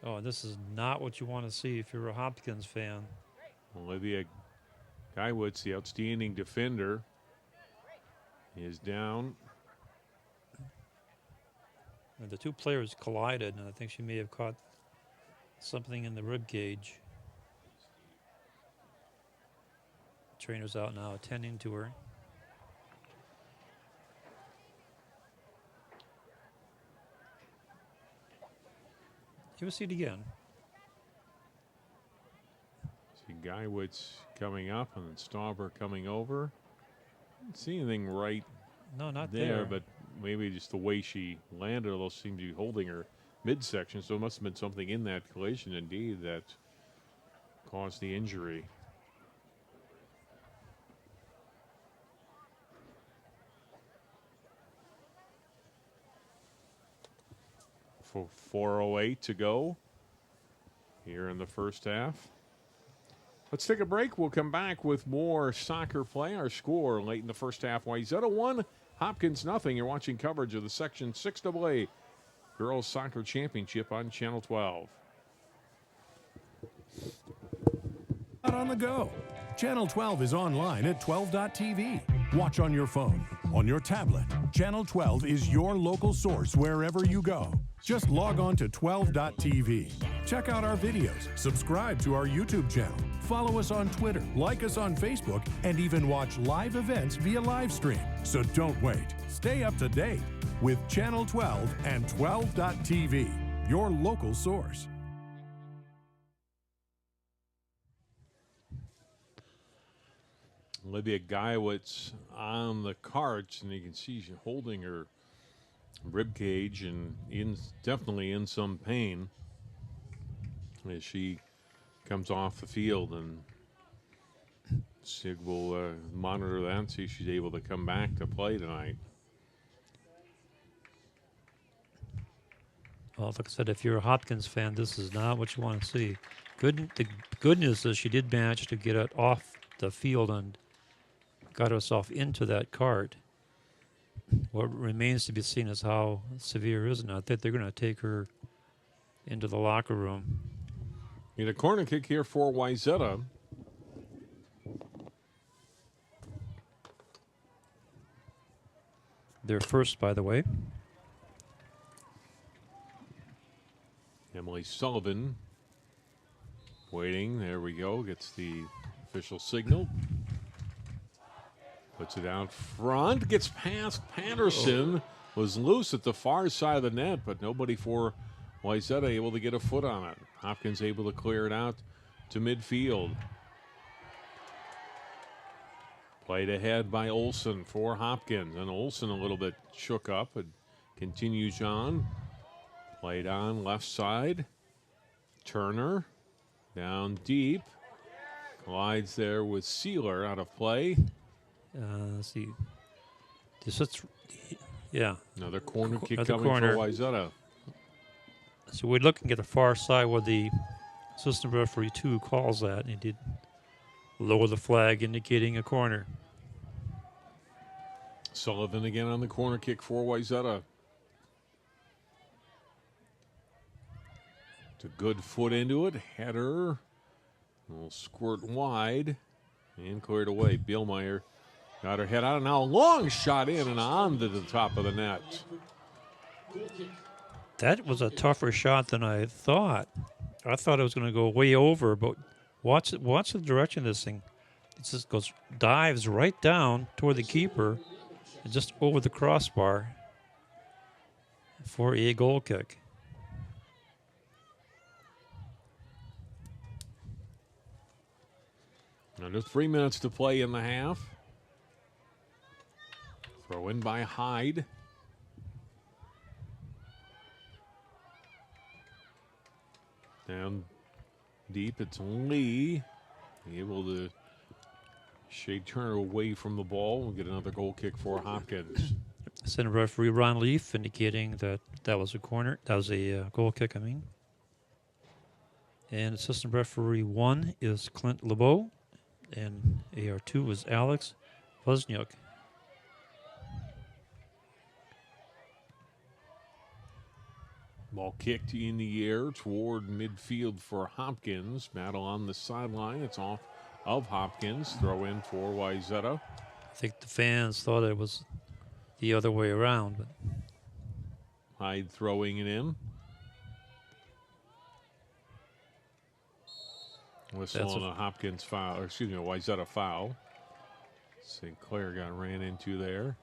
Oh, this is not what you want to see if you're a Hopkins fan. Olivia Geiwitz, the outstanding defender, is down. And the two players collided, and I think she may have caught something in the rib cage. Trainer's out now, attending to her. Give us a seat again. See Geiwitz coming up and then Stauber coming over. Didn't see anything right No, not there, there. but maybe just the way she landed, although seemed to be holding her midsection. So it must have been something in that collision indeed that caused the injury. For 4:08 to go here in the first half. Let's take a break. We'll come back with more soccer play. Our score late in the first half, Wayzata 1, Hopkins nothing. You're watching coverage of the Section 6AA Girls Soccer Championship on Channel 12. Out on the go. Channel 12 is online at 12.tv. Watch on your phone, on your tablet. Channel 12 is your local source wherever you go. Just log on to 12.tv. Check out our videos, subscribe to our YouTube channel, follow us on Twitter, like us on Facebook, and even watch live events via live stream. So don't wait. Stay up to date with Channel 12 and 12.tv, your local source. Olivia Geiwitz on the carts, and you can see she's holding her rib cage and definitely in some pain as she comes off the field, and Sig will monitor that and see if she's able to come back to play tonight. Well, like I said, if you're a Hopkins fan, this is not what you want to see. The good news is she did manage to get it off the field and got herself into that cart. What remains to be seen is how severe is it. I think they're going to take her into the locker room. Need a corner kick here for Wayzata. They're first, by the way. Emily Sullivan waiting. There we go. Gets the official signal. Puts it out front. Gets past Patterson. was loose at the far side of the net, but nobody for Wayzata able to get a foot on it. Hopkins able to clear it out to midfield. Played ahead by Olsen for Hopkins, and Olsen a little bit shook up and continues on. Played on left side. Turner down deep. Collides there with Sealer out of play. Let's see. Yeah. Another corner kick Another coming corner. for Wayzata. So we're looking at the far side where the assistant referee 2 calls that, and he did lower the flag indicating a corner. Sullivan again on the corner kick for Wayzata. It's a good foot into it. Header. Will squirt wide and cleared away. Bielmeyer got her head out, and now a long shot in and on to the top of the net. That was a tougher shot than I thought. I thought it was going to go way over, but watch the direction of this thing. It just dives right down toward the keeper and just over the crossbar for a goal kick. Under 3 minutes to play in the half. Throw in by Hyde. Down deep, it's Lee. Able to shade Turner away from the ball. We'll get another goal kick for Hopkins. Center referee Ron Leaf indicating that was a corner. That was a goal kick, I mean. And assistant referee 1 is Clint LeBeau. And AR2 is Alex Wozniak. Ball kicked in the air toward midfield for Hopkins. Battle on the sideline. It's off of Hopkins. Throw in for Wayzata. I think the fans thought it was the other way around, but Hyde throwing it in. Whistle on a Hopkins foul, or excuse me, a Wayzata foul. St. Clair got ran into there.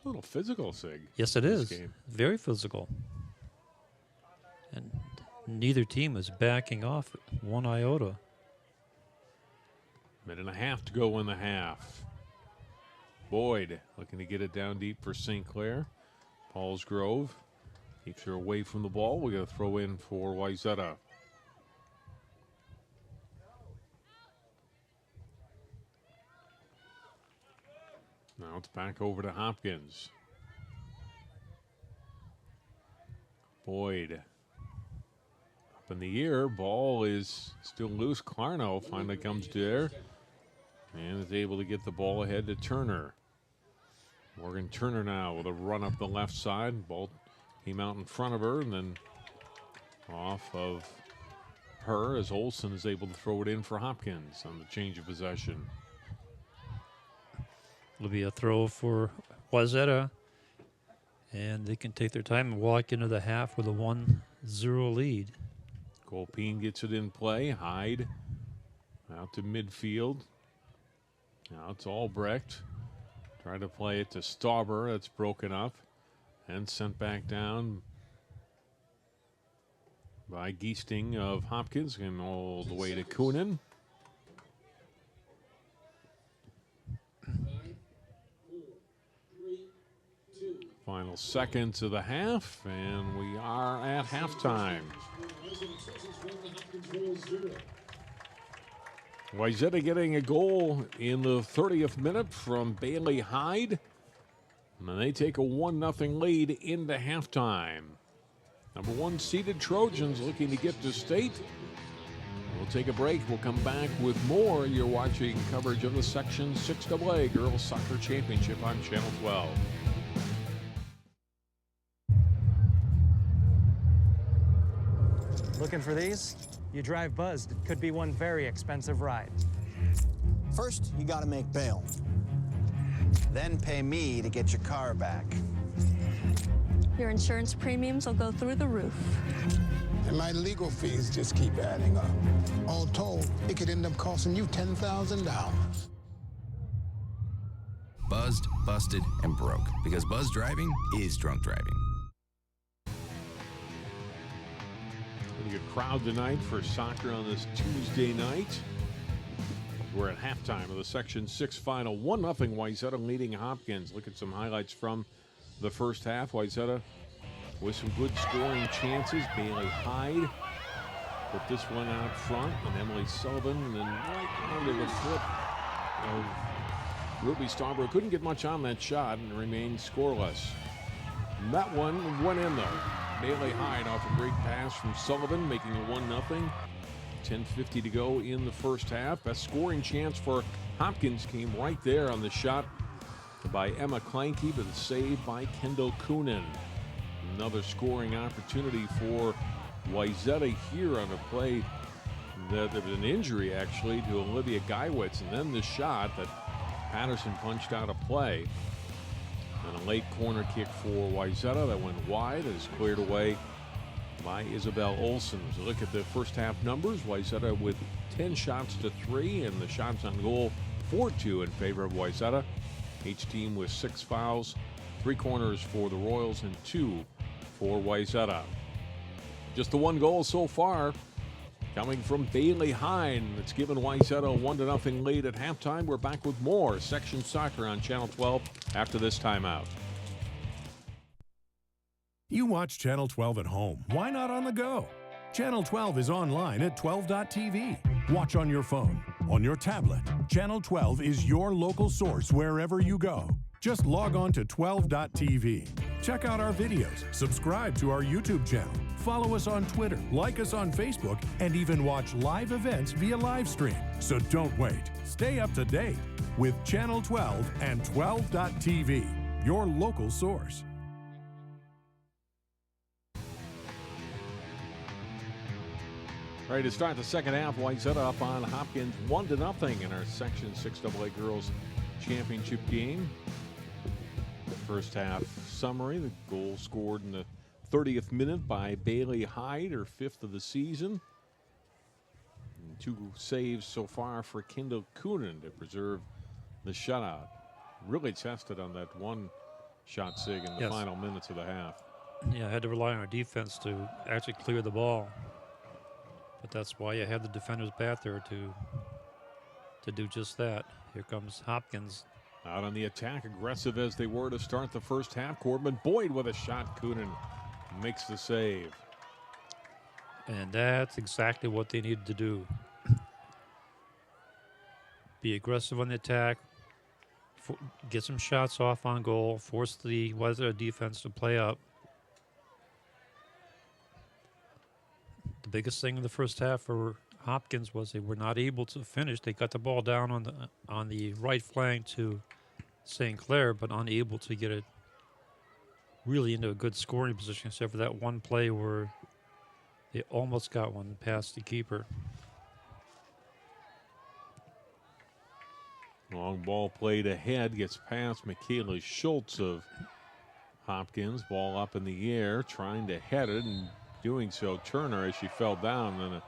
A little physical, Sig. yes, it this is. game. Very physical. And neither team is backing off one iota. Minute and a half to go in the half. Boyd looking to get it down deep for St. Clair. Paulsgrove keeps her away from the ball. We're going to throw in for Wayzata. Now it's back over to Hopkins. Boyd up in the air. Ball is still loose. Clarno finally comes to there and is able to get the ball ahead to Turner. Morgan Turner now with a run up the left side. Ball came out in front of her and then off of her as Olsen is able to throw it in for Hopkins on the change of possession. It'll be a throw for Wayzata, and they can take their time and walk into the half with a 1-0 lead. Colpeen gets it in play. Hyde out to midfield. Now it's Albrecht. Try to play it to Stauber. That's broken up and sent back down by Giesting of Hopkins and all the way to Coonan. Final seconds of the half, and we are at halftime. Wayzata getting a goal in the 30th minute from Bailey Hyde. And then they take a 1-0 lead into halftime. Number 1 seeded Trojans looking to get to state. We'll take a break. We'll come back with more. You're watching coverage of the Section 6AA Girls Soccer Championship on Channel 12. Looking for these? You drive buzzed. It could be one very expensive ride. First, you gotta make bail. Then pay me to get your car back. Your insurance premiums will go through the roof. And my legal fees just keep adding up. All told, it could end up costing you $10,000. buzzed, busted, and broke. Because buzz driving is drunk driving. Pretty good crowd tonight for soccer on this Tuesday night. We're at halftime of the Section 6 final. 1-0 Wayzata leading Hopkins. Look at some highlights from the first half. Wayzata with some good scoring chances. Bailey Hyde put this one out front, and Emily Sullivan, and then right under the foot of Ruby Starborough. Couldn't get much on that shot and remained scoreless. And that one went in, though. Bailey Hyde off a great pass from Sullivan, making it 1-0. 10:50 to go in the first half. Best scoring chance for Hopkins came right there on the shot by Emma Kleinke, but it's saved by Kendall Coonan. Another scoring opportunity for Wayzata here on a play that there was an injury actually to Olivia Geiwitz, and then the shot that Patterson punched out of play. And a late corner kick for Wayzata that went wide. It is cleared away by Isabel Olsen. So look at the first half numbers. Wayzata with 10 shots to 3, and the shots on goal 4-2 in favor of Wayzata. Each team with 6 fouls, 3 corners for the Royals and 2 for Wayzata. Just the 1 goal so far coming from Bailey Hyde. It's given Wayzata a 1-0 lead at halftime. We're back with more Section Soccer on Channel 12 after this timeout. You watch Channel 12 at home. Why not on the go? Channel 12 is online at 12.tv. Watch on your phone, on your tablet. Channel 12 is your local source wherever you go. Just log on to 12.tv. Check out our videos, subscribe to our YouTube channel, follow us on Twitter, like us on Facebook, and even watch live events via live stream. So don't wait. Stay up to date with Channel 12 and 12.tv, your local source. Ready to start the second half. Wayzata up on Hopkins 1-0 in our Section 6 AA Girls Championship game. First half summary. The goal scored in the 30th minute by Bailey Hyde, her 5th of the season. And 2 saves so far for Kendall Coonan to preserve the shutout. Really tested on that one shot sig in the final minutes of the half. Yeah, I had to rely on our defense to actually clear the ball. But that's why you had the defenders back there to do just that. Here comes Hopkins. Out on the attack, aggressive as they were to start the first half. Corbin Boyd with a shot. Coonan makes the save. And that's exactly what they needed to do. Be aggressive on the attack, get some shots off on goal, force the Wayzata defense to play up. The biggest thing in the first half for Hopkins was they were not able to finish. They got the ball down on the right flank to St. Clair, but unable to get it really into a good scoring position, except for that one play where they almost got one past the keeper. Long ball played ahead, gets past Michaela Schultz of Hopkins. Ball up in the air, trying to head it, and doing so, Turner, as she fell down, and a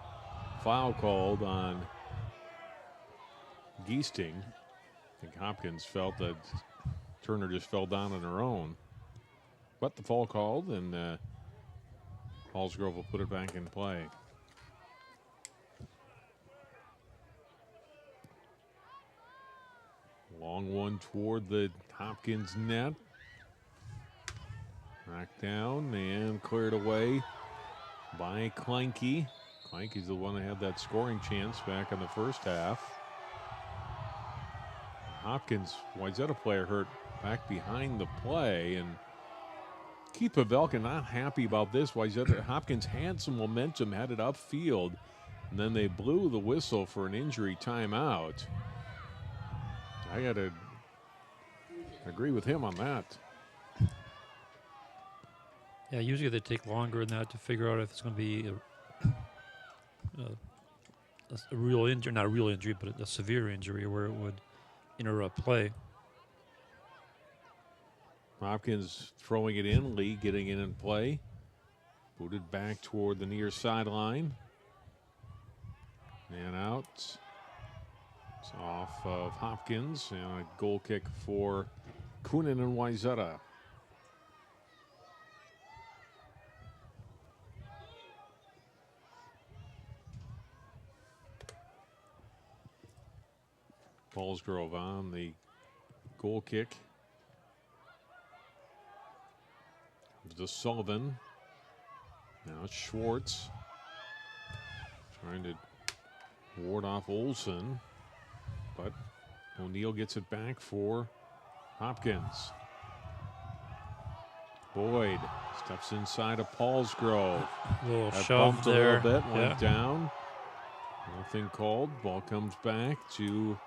foul called on Giesting. I think Hopkins felt that Turner just fell down on her own. But the foul called, and Hallsgrove will put it back in play. Long one toward the Hopkins net. Knocked down and cleared away by Kleinke. Kleinke's the one that had that scoring chance back in the first half. Hopkins, Wayzata player hurt back behind the play, and Keith Pavelka not happy about this. Hopkins had some momentum headed upfield, and then they blew the whistle for an injury timeout. I got to agree with him on that. Yeah, usually they take longer than that to figure out if it's going to be a real injury, not a real injury, but a severe injury where it would interrupt play. Hopkins throwing it in, Lee getting in and play. Booted back toward the near sideline. And out. It's off of Hopkins and a goal kick for Coonan and Wayzata. Paulsgrove on the goal kick. To Sullivan. Now it's Schwartz. Trying to ward off Olsen. But O'Neill gets it back for Hopkins. Boyd steps inside of Paulsgrove. A little That shove bumped there. a little bit, went down. Nothing called. Ball comes back to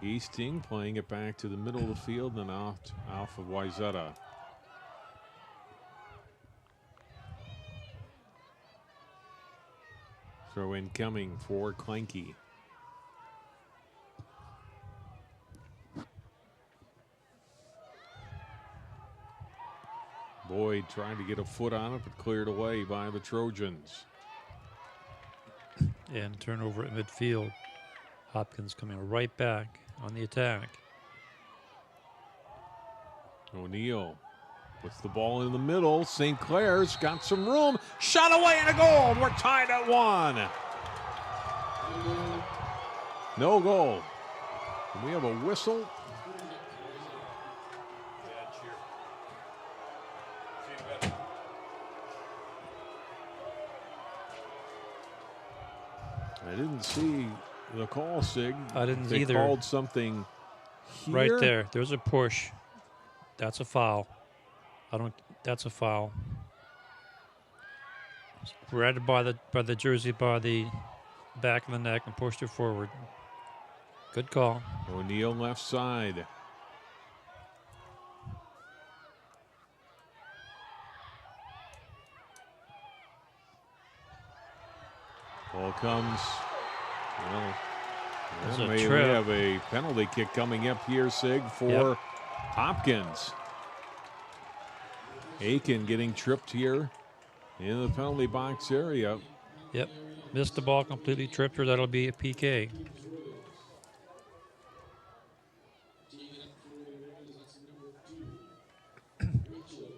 Easting, playing it back to the middle of the field and off of Wayzata. Throw in coming for Kleinke. Boyd trying to get a foot on it, but cleared away by the Trojans. And turnover at midfield. Hopkins coming right back on the attack. O'Neill puts the ball in the middle. St. Clair's got some room. Shot away and a goal. We're tied at 1. No goal. And we have a whistle. I didn't see the call, Sig. I didn't they either. They called something here. Right there. There's a push. That's a foul. That's a foul. Grabbed by the jersey by the back of the neck and pushed it forward. Good call. O'Neill left side. Ball comes. Well, we have a penalty kick coming up here, Sig, for Hopkins. Aiken getting tripped here in the penalty box area. Yep. Missed the ball, completely tripped her. That'll be a PK.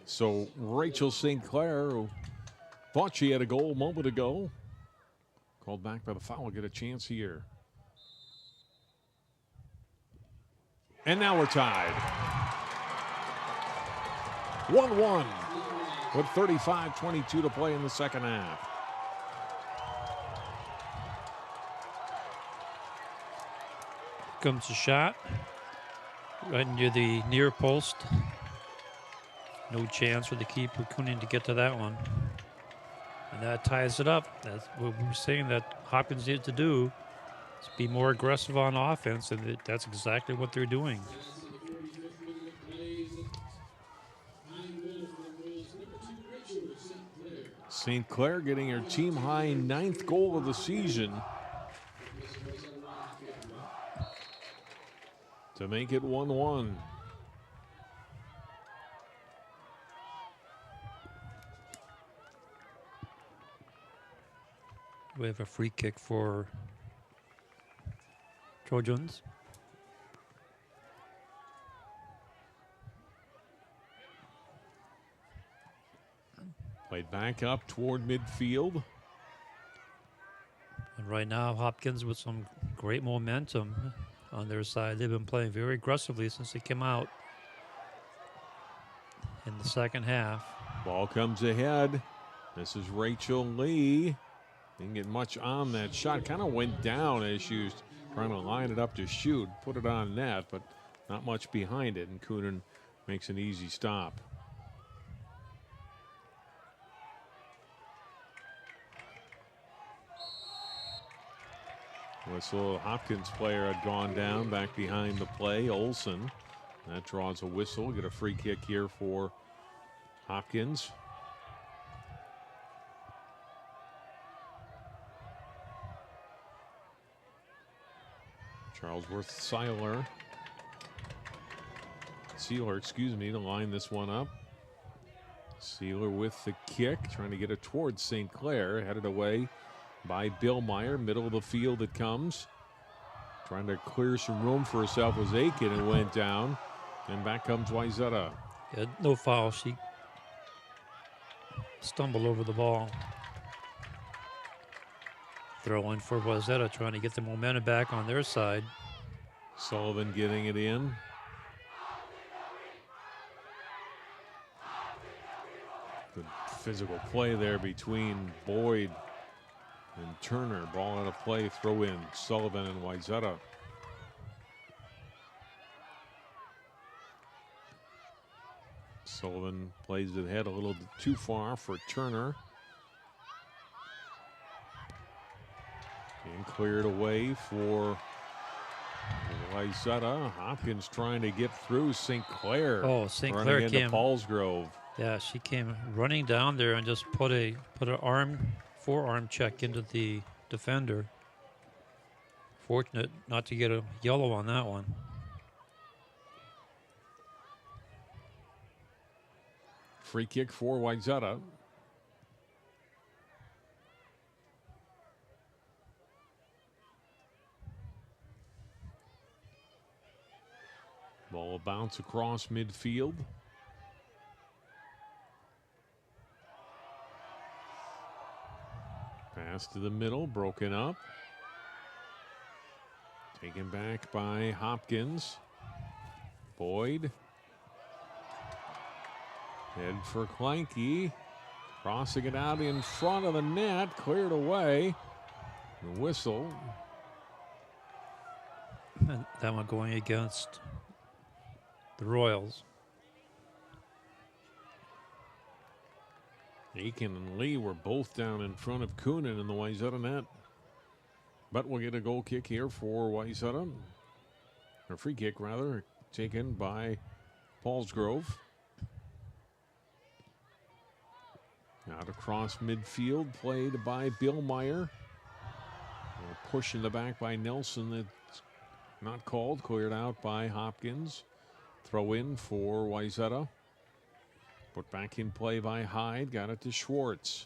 So Rachel St. Clair, who thought she had a goal a moment ago, called back by the foul, will get a chance here. And now we're tied. 1-1 with 35-22 to play in the second half. Comes a shot right into the near post. No chance for the keeper Coonan to get to that one. And that ties it up. That's what we were saying that Hopkins needed to do, is be more aggressive on offense, and that's exactly what they're doing. St. Clair getting her team high 9th goal of the season to make it 1-1. We have a free kick for Trojans. Played back up toward midfield. And right now, Hopkins with some great momentum on their side. They've been playing very aggressively since they came out in the second half. Ball comes ahead. This is Rachel Lee. Didn't get much on that shot. Kind of went down as she was trying to line it up to shoot. Put it on net, but not much behind it. And Coonan makes an easy stop. Whistle. Hopkins player had gone down back behind the play. Olsen. That draws a whistle. Get a free kick here for Hopkins. Charlesworth Sealer, to line this one up. Sealer with the kick, trying to get it towards St. Clair, headed away by Bill Meyer. Middle of the field it comes. Trying to clear some room for herself was Aiken and went down. And back comes Wayzata. Yeah, no foul. She stumbled over the ball. Throw in for Wayzata, trying to get the momentum back on their side. Sullivan getting it in. Good physical play there between Boyd and Turner. Ball out of play, throw in Sullivan and Wayzata. Sullivan plays it ahead a little too far for Turner. And cleared away for Wayzata. Hopkins trying to get through St. Clair. Oh, St. Clair running into came. Paulsgrove. Yeah, she came running down there and just put an forearm check into the defender. Fortunate not to get a yellow on that one. Free kick for Wayzata. Ball bounce across midfield. Pass to the middle, broken up. Taken back by Hopkins. Boyd. Head for Clanky. Crossing it out in front of the net. Cleared away. The whistle. And that one going against the Royals. Aiken and Lee were both down in front of Coonan in the Wayzata net. But we'll get a goal kick here for Wayzata. A free kick, rather, taken by Paulsgrove. Out across midfield, played by Bill Meyer. A push in the back by Nelson that's not called. Cleared out by Hopkins. Throw in for Wayzata. Put back in play by Hyde. Got it to Schwartz.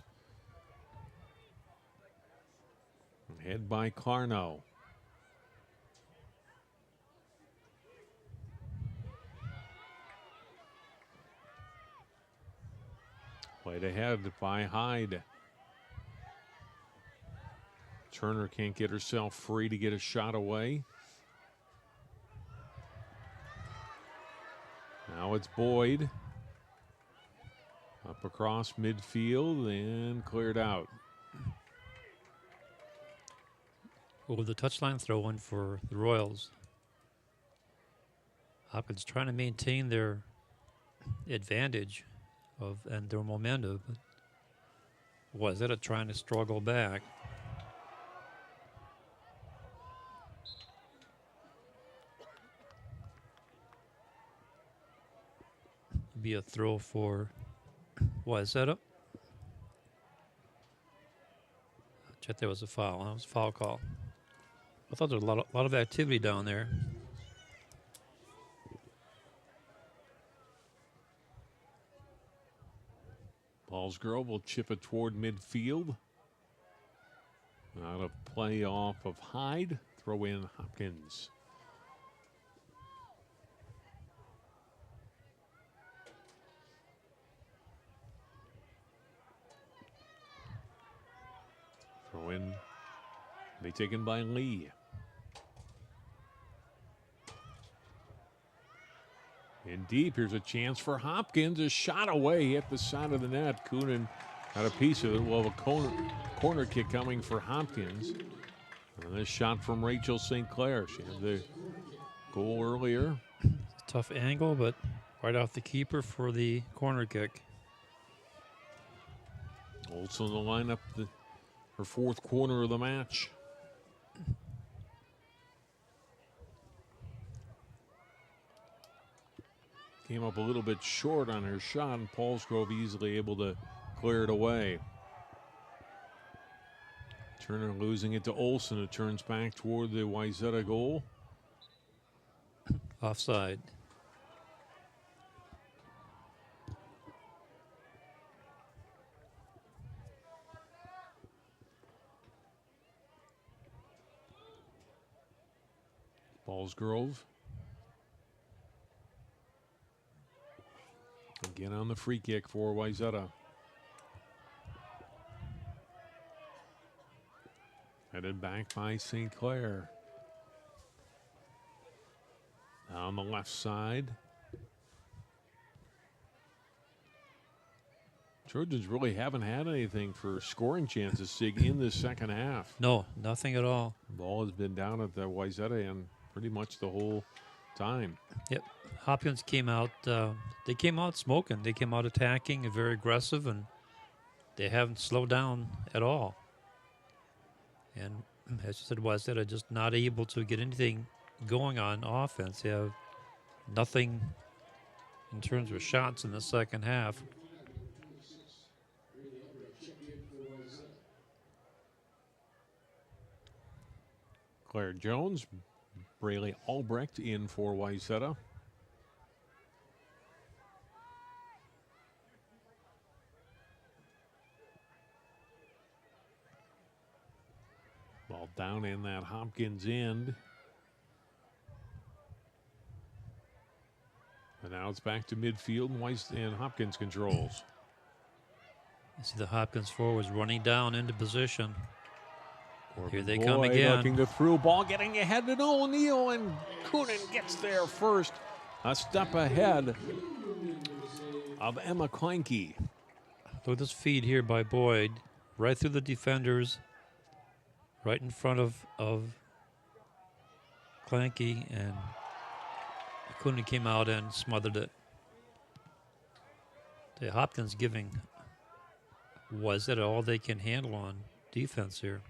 Head by Carno. Played ahead by Hyde. Turner can't get herself free to get a shot away. Now it's Boyd. Up across midfield and cleared out. Well, the touchline throw in for the Royals. Hopkins trying to maintain their advantage and their momentum, but Wayzata trying to struggle back. Be a throw for Wayzata. Check, there was a foul. That was a foul call. I thought there was a lot of activity down there. Paulsgrove will chip it toward midfield. Out of play off of Hyde. Throw in Hopkins. Throw in. Be taken by Lee. In deep, here's a chance for Hopkins. A shot away at the side of the net. Coonan had a piece of it. We'll have a corner kick coming for Hopkins. And this shot from Rachel St. Clair. She had the goal earlier. Tough angle, but right off the keeper for the corner kick. Also in the lineup, her fourth corner of the match. Came up a little bit short on her shot, and Paulsgrove easily able to clear it away. Turner losing it to Olsen. It turns back toward the Wayzata goal. Offside. Ballsgrove. Again on the free kick for Wayzata. Headed back by St. Clair. On the left side. Trojans really haven't had anything for scoring chances, Sig, in this second half. No, nothing at all. Ball has been down at the Wayzata and pretty much the whole time. Yep. Hopkins came out. They came out smoking. They came out attacking and very aggressive, and they haven't slowed down at all. And as you said, Wayzata just not able to get anything going on offense. They have nothing in terms of shots in the second half. Claire Jones, Braylee Albrecht in for Wayzata. Ball down in that Hopkins end. And now it's back to midfield, and Hopkins controls. You see the Hopkins forwards running down into position. Here they Boyd come again. Looking the through ball, getting ahead to O'Neill, and Coonan gets there first. A step ahead of Emma Kleinke. Look at this feed here by Boyd, right through the defenders, right in front of Kleinke, and Coonan came out and smothered it. The Hopkins giving Wayzata all they can handle on defense here.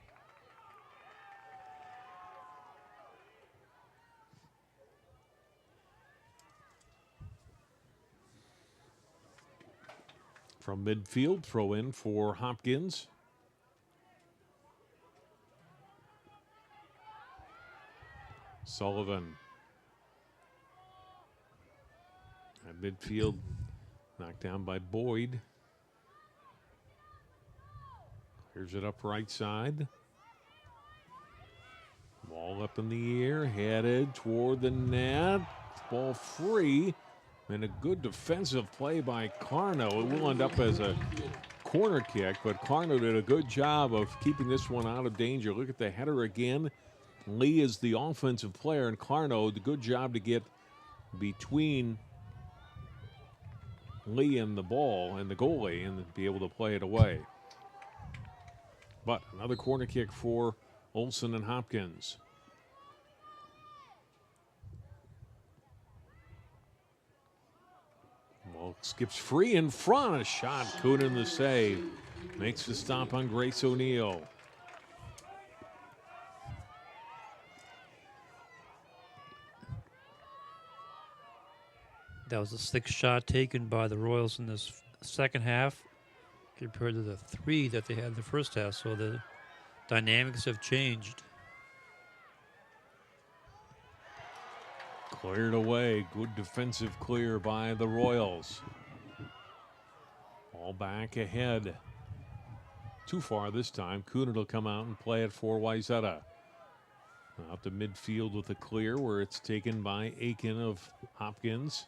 From midfield, throw in for Hopkins. Sullivan. At midfield, knocked down by Boyd. Here's it up right side. Ball up in the air, headed toward the net. Ball free. And a good defensive play by Carno. It will end up as a corner kick, but Carno did a good job of keeping this one out of danger. Look at the header again. Lee is the offensive player, and Carno did a good job to get between Lee and the ball and the goalie and be able to play it away. But another corner kick for Olsen and Hopkins. Well, skips free in front. A shot. Coonan the save. Makes the stop on Grace O'Neill. That was the sixth shot taken by the Royals in this second half compared to the 3 that they had in the first half. So the dynamics have changed. Cleared away. Good defensive clear by the Royals. All back ahead. Too far this time. Coonan will come out and play it for Wayzata. Out to midfield with a clear where it's taken by Aiken of Hopkins.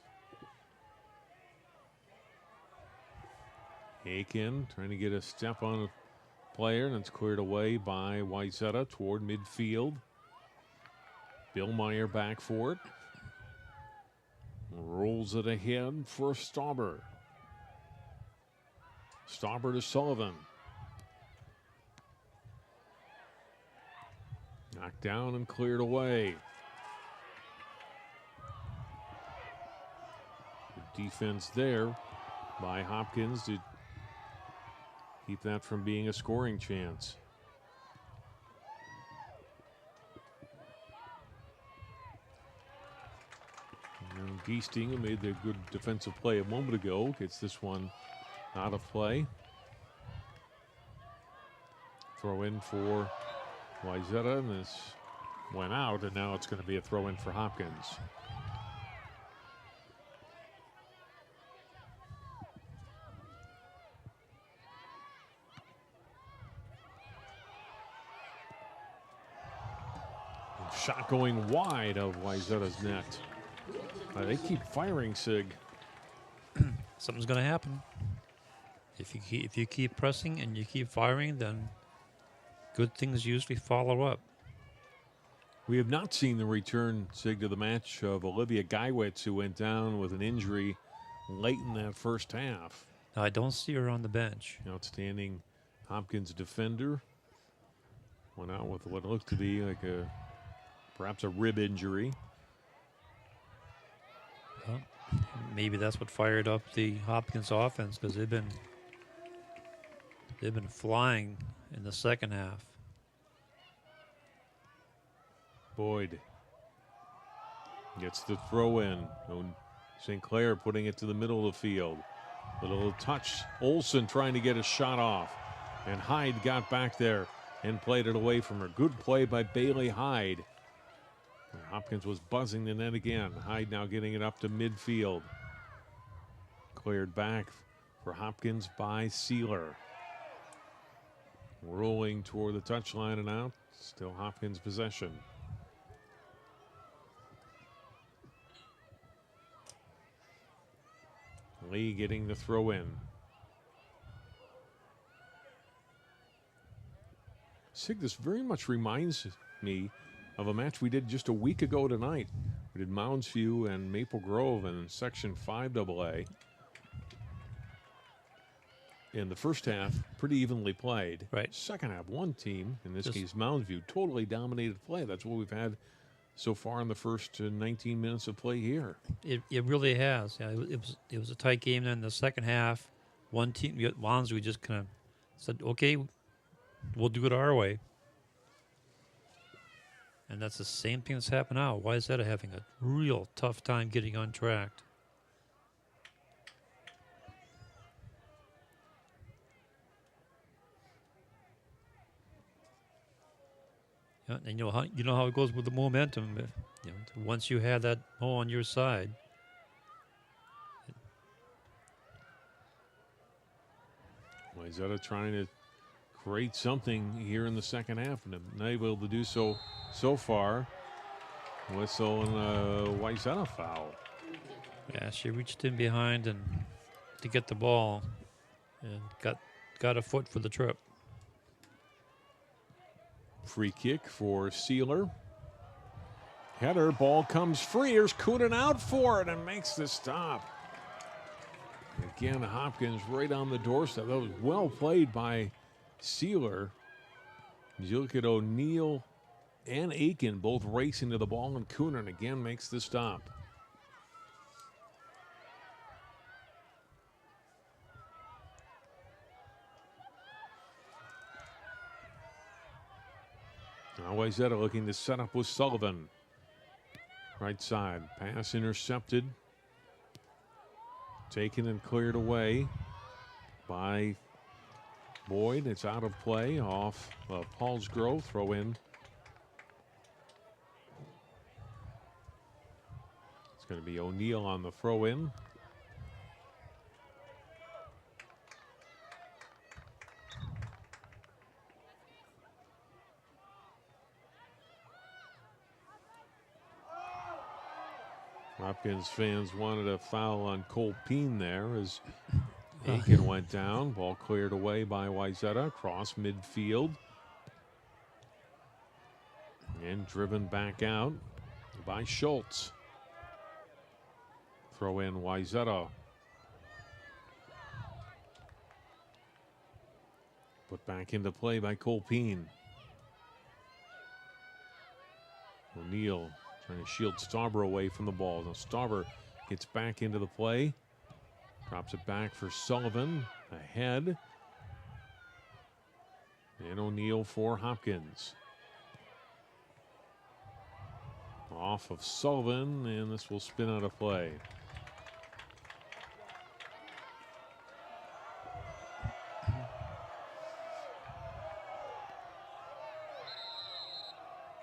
Aiken trying to get a step on a player, and it's cleared away by Wayzata toward midfield. Bill Meyer back for it. Rolls it ahead for Stauber. Stauber to Sullivan. Knocked down and cleared away. Good defense there by Hopkins to keep that from being a scoring chance. Giesting, who made the good defensive play a moment ago, gets this one out of play. Throw in for Wayzata, and this went out, and now it's going to be a throw in for Hopkins. Shot going wide of Wayzata's net. They keep firing, Sig. Something's going to happen. If you keep pressing and you keep firing, then good things usually follow up. We have not seen the return, Sig, to the match of Olivia Geiwitz, who went down with an injury late in that first half. Now, I don't see her on the bench. Outstanding Hopkins defender. Went out with what looked to be like perhaps a rib injury. Well, maybe that's what fired up the Hopkins offense, because they've been flying in the second half. Boyd gets the throw in. St. Clair putting it to the middle of the field. A little touch. Olsen trying to get a shot off. And Hyde got back there and played it away from her. Good play by Bailey Hyde. And Hopkins was buzzing the net again. Hyde now getting it up to midfield. Cleared back for Hopkins by Sealer. Rolling toward the touchline and out. Still Hopkins' possession. Lee getting the throw in. Sig, this very much reminds me of a match we did just a week ago tonight. We did Mounds View and Maple Grove in Section 5AA. In the first half, pretty evenly played. Right. Second half, one team, in this case Mounds View, totally dominated play. That's what we've had so far in the first 19 minutes of play here. It really has. Yeah, it was a tight game. Then in the second half, one team, Mounds, we just kind of said, okay, we'll do it our way. And that's the same thing that's happened now. Wayzata having a real tough time getting untracked. Yeah, and you know how it goes with the momentum. Once you have that on your side. Wayzata trying to create something here in the second half, and not able to do so far. Whistle and a Wayzata foul. Yeah, she reached in behind and to get the ball, and got a foot for the trip. Free kick for Sealer. Header, ball comes free. Here's Coonan out for it and makes the stop. Again, Hopkins right on the doorstep. That was well played by Sealer. You look at O'Neill and Aiken both racing to the ball, and Coonan again makes the stop. Now Wayzata looking to set up with Sullivan. Right side, pass intercepted. Taken and cleared away by Boyd. It's out of play off Paulsgrove. Throw in. It's going to be O'Neill on the throw in. Hopkins fans wanted a foul on Cole Peen there as Aiken went down. Ball cleared away by Wayzata. Cross midfield. And driven back out by Schultz. Throw in Wayzata. Put back into play by Cole Peen. O'Neill trying to shield Stauber away from the ball. Now Stauber gets back into the play. Drops it back for Sullivan. Ahead. And O'Neill for Hopkins. Off of Sullivan, and this will spin out of play.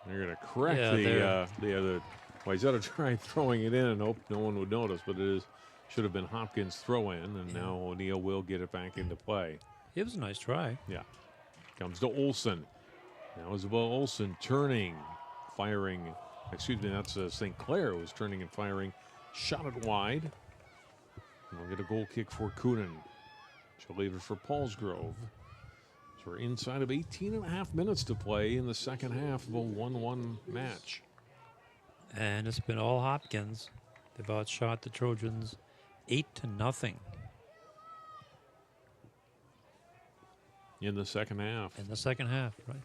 They're going to correct the Wayzata tried throwing it in and hope no one would notice, but should have been Hopkins' throw in, and now O'Neill will get it back into play. It was a nice try. Yeah. Comes to Olsen. Now Isabel Olsen turning, firing. Excuse me, that's St. Clair who was turning and firing. Shot it wide. And we'll get a goal kick for Coonan. She'll leave it for Paulsgrove. So we're inside of 18 and a half minutes to play in the second half of a 1-1 match. And it's been all Hopkins. They've outshot the Trojans 8-0 In the second half. in the second half, right?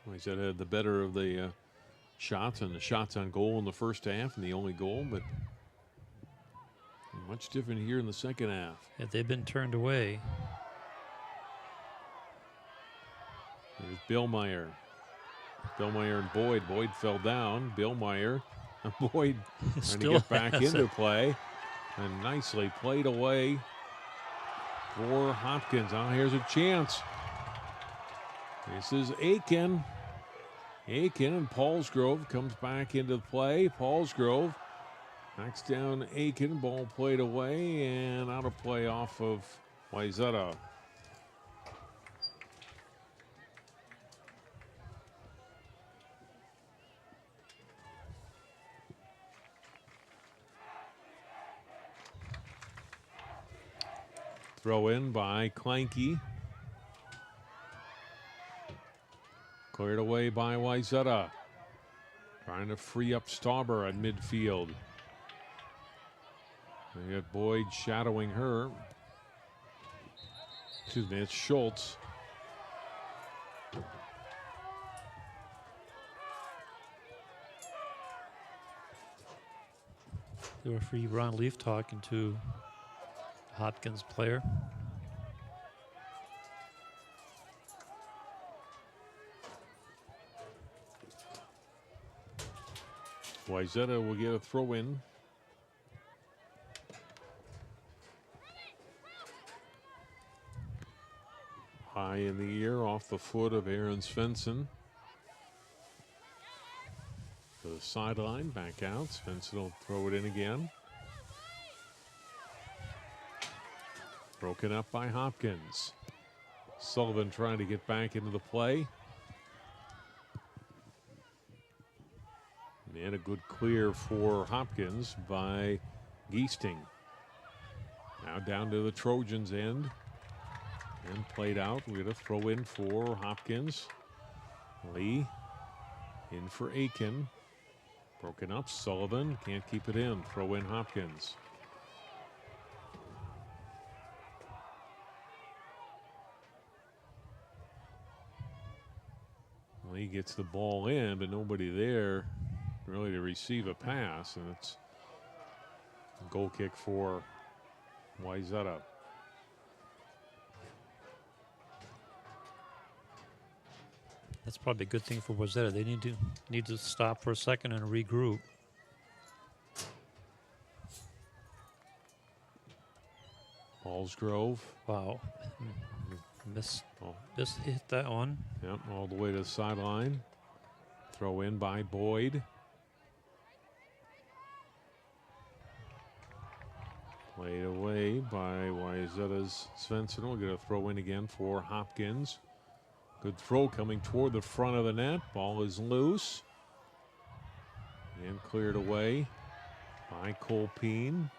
Wayzata had the better of the shots and the shots on goal in the first half and the only goal, but much different here in the second half. If they've been turned away. There's Billmeyer. Billmeyer and Boyd. Boyd fell down. Billmeyer. Boyd trying to get back into play. And nicely played away for Hopkins. Now here's a chance. This is Aiken. Aiken and Paulsgrove comes back into play. Paulsgrove knocks down Aiken. Ball played away and out of play off of Wayzata. Throw in by Clanky. Cleared away by Wayzata. Trying to free up Stauber at midfield. They got Boyd shadowing her. Excuse me, it's Schultz. The referee Ron Leaf talking to Hopkins player. Wayzata will get a throw in. High in the air off the foot of Aaron Svensson. To the sideline, back out. Svensson will throw it in again. Broken up by Hopkins. Sullivan trying to get back into the play. And a good clear for Hopkins by Geesting. Now down to the Trojans' end. And played out. We're going to throw in for Hopkins. Lee in for Aiken. Broken up. Sullivan can't keep it in. Throw in Hopkins. Lee gets the ball in, but nobody there really to receive a pass, and it's a goal kick for Wayzata. That's probably a good thing for Wayzata. They need to stop for a second and regroup. Paulsgrove. Wow. Just hit that one. Yep, all the way to the sideline. Throw in by Boyd. Played away by Wayzata's Svensson. We'll get a throw in again for Hopkins. Good throw coming toward the front of the net. Ball is loose. And cleared away by Colpeen.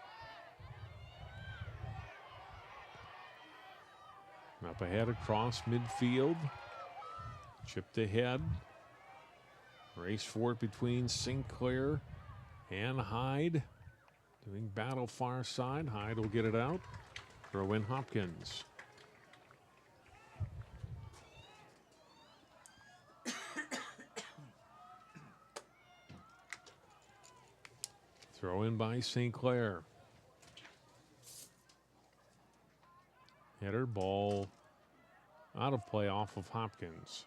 Up ahead across midfield. Chipped ahead. Race for it between Sinclair and Hyde. Doing battle far side. Hyde will get it out. Throw in Hopkins. Throw in by St. Clair. Header ball out of play off of Hopkins.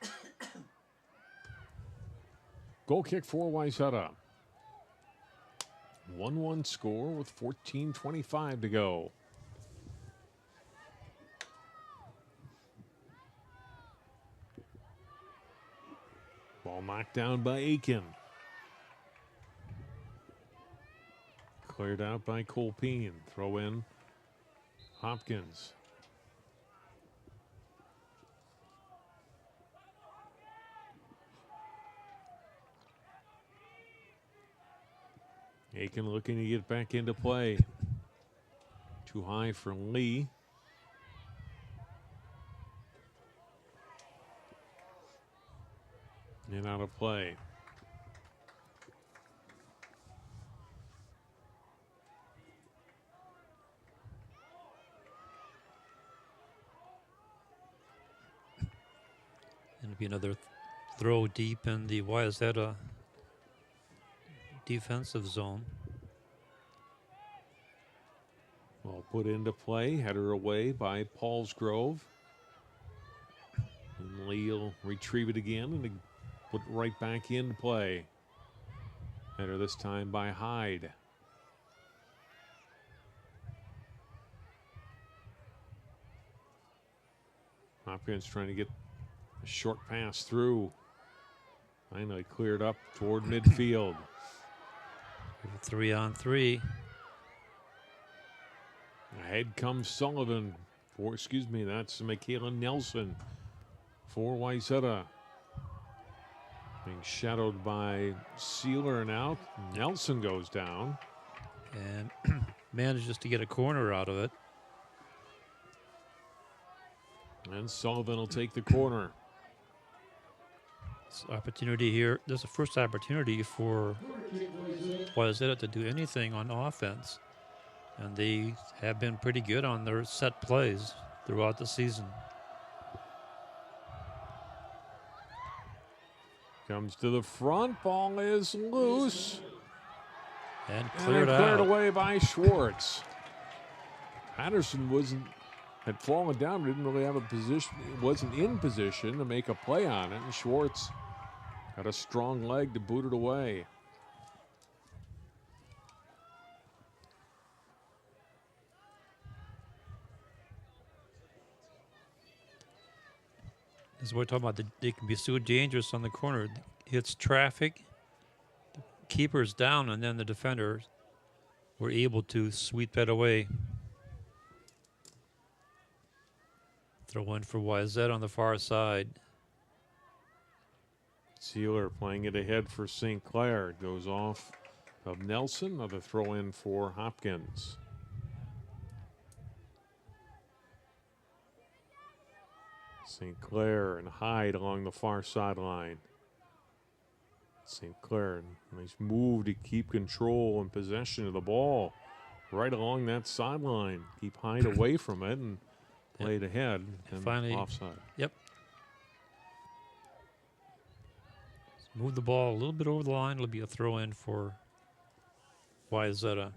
Goal kick for Wayzata. 1-1 score with 14:25 to go. Ball knocked down by Aiken. Cleared out by Colpeen. Throw in Hopkins. Aiken looking to get back into play. Too high for Lee. And out of play. It'll be another throw deep in the Wayzata defensive zone. Well put into play. Header away by Paulsgrove. And Lee will retrieve it again and put it right back into play. Header this time by Hyde. Hopkins trying to get a short pass through. Finally cleared up toward midfield. 3-on-3. Ahead comes Sullivan. That's Michaela Nelson for Wayzata. Being shadowed by Sealer now. Nelson goes down. And manages to get a corner out of it. And Sullivan will take the corner. This opportunity here. This is the first opportunity for Wayzata to do anything on offense. And they have been pretty good on their set plays throughout the season. Comes to the front. Ball is loose. And cleared away by Schwartz. Patterson had fallen down, didn't really have a position, wasn't in position to make a play on it. And Schwartz had a strong leg to boot it away. This is what we're talking about. They can be so dangerous on the corner. Hits traffic, the keeper's down, and then the defenders were able to sweep that away. Throw in for Wayzata on the far side. Sealer playing it ahead for St. Clair. It goes off of Nelson. Another throw in for Hopkins. St. Clair and Hyde along the far sideline. St. Clair, nice move to keep control and possession of the ball right along that sideline. Keep Hyde away from it and play it ahead. And finally, offside. Yep. Move the ball a little bit over the line. It'll be a throw in for Wayzata.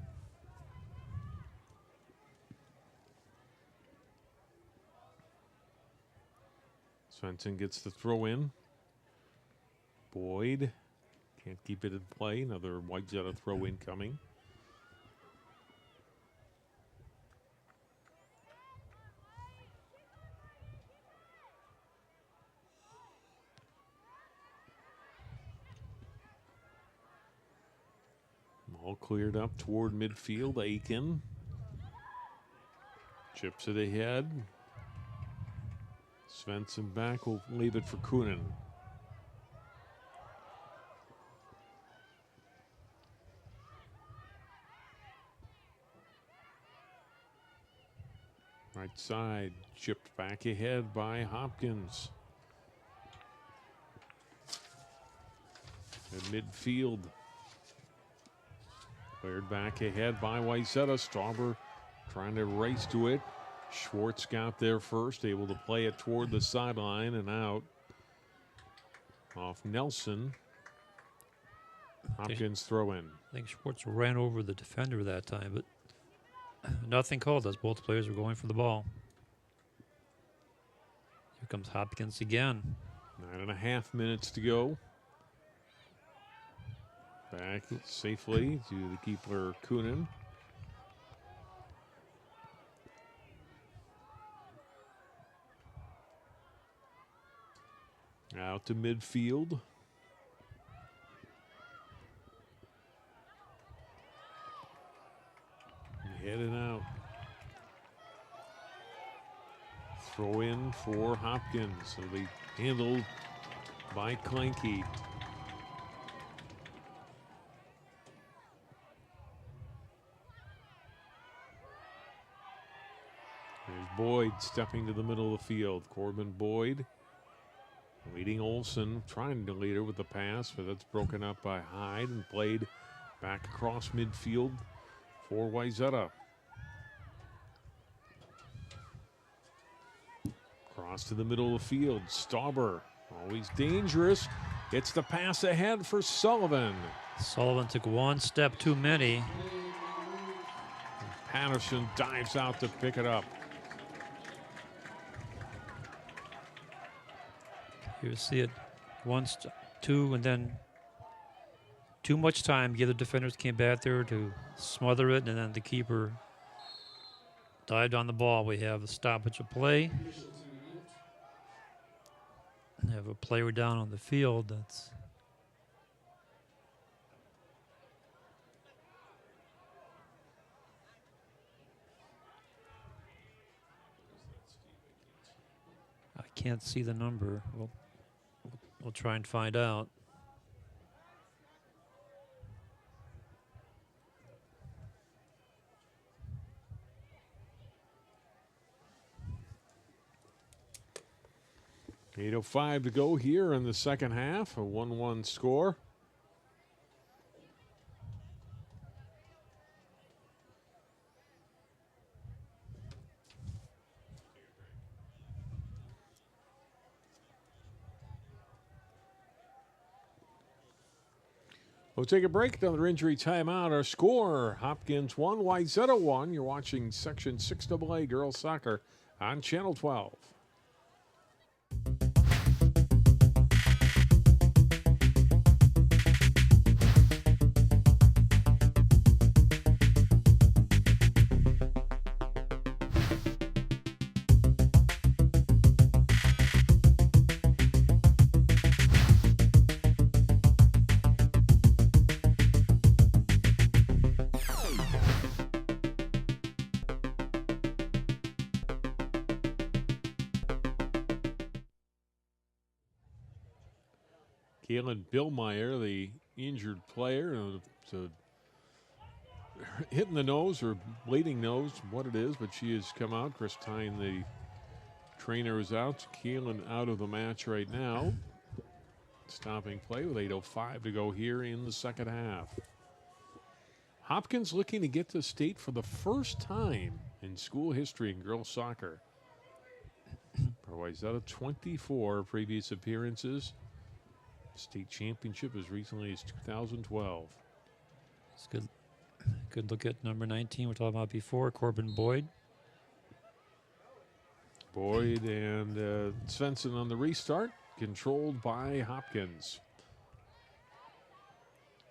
Svensson gets the throw in. Boyd can't keep it in play. Another Wayzata throw in coming. All cleared up toward midfield. Aiken chips it ahead. Svensson back, will leave it for Kunin. Right side, chipped back ahead by Hopkins. At midfield, cleared back ahead by Wayzata. Stauber trying to race to it. Schwartz got there first, able to play it toward the sideline and out. Off Nelson. Hopkins throw in. I think Schwartz ran over the defender that time, but nothing called as both players were going for the ball. Here comes Hopkins again. 9.5 minutes to go. Back safely to the keeper, Kunin. Out to midfield. Heading out. Throw in for Hopkins. It'll be handled by Kleinke. Boyd stepping to the middle of the field. Corbin Boyd leading Olsen, trying to lead her with the pass, but that's broken up by Hyde and played back across midfield for Wayzata. Cross to the middle of the field. Stauber, always dangerous. It's the pass ahead for Sullivan. Sullivan took one step too many. Patterson dives out to pick it up. You see it once, two, and then too much time. The other defenders came back there to smother it, and then the keeper dived on the ball. We have a stoppage of play. We have a player down on the field. That's I can't see the number. We'll try and find out. .805 to go here in the second half. A 1-1 score. We'll take a break. Another injury timeout. Our score, Hopkins 1, Wayzata 1. You're watching Section 6AA Girls Soccer on Channel 12. Kaylin Billmeyer, the injured player, hitting the nose or bleeding nose, what it is, but she has come out. Chris Tyne, the trainer, is out. Kaylin out of the match right now. Stopping play with 8:05 to go here in the second half. Hopkins looking to get to state for the first time in school history in girls soccer. For Wayzata, 24 previous appearances. State championship as recently as 2012. It's good. Good look at number 19 we're talking about before, Corbin Boyd. Boyd and Svensson on the restart, controlled by Hopkins.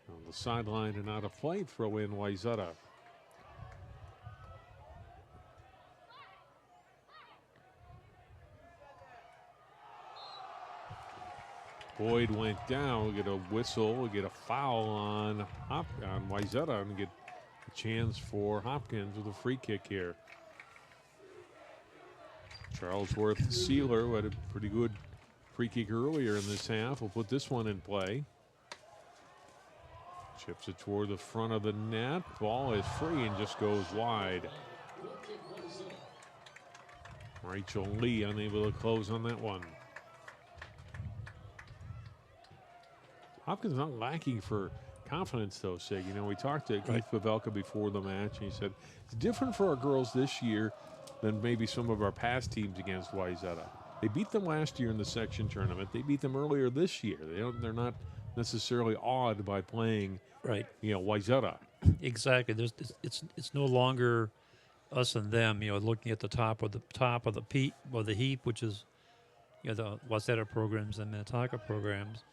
On the sideline and out of play, throw in Wayzata. Boyd went down. We'll get a whistle. We'll get a foul on Wayzata and get a chance for Hopkins with a free kick here. Charlesworth Sealer, who had a pretty good free kick earlier in this half, will put this one in play. Chips it toward the front of the net. Ball is free and just goes wide. Rachel Lee unable to close on that one. Hopkins not lacking for confidence, though, Sig. You know, we talked to Keith Pavelka before the match, and he said it's different for our girls this year than maybe some of our past teams against Wayzata. They beat them last year in the section tournament. They beat them earlier this year. They're not necessarily awed by playing, Wayzata. Exactly. It's no longer us and them. You know, looking at the top of the heap, which is the Wayzata programs and Minnetonka programs.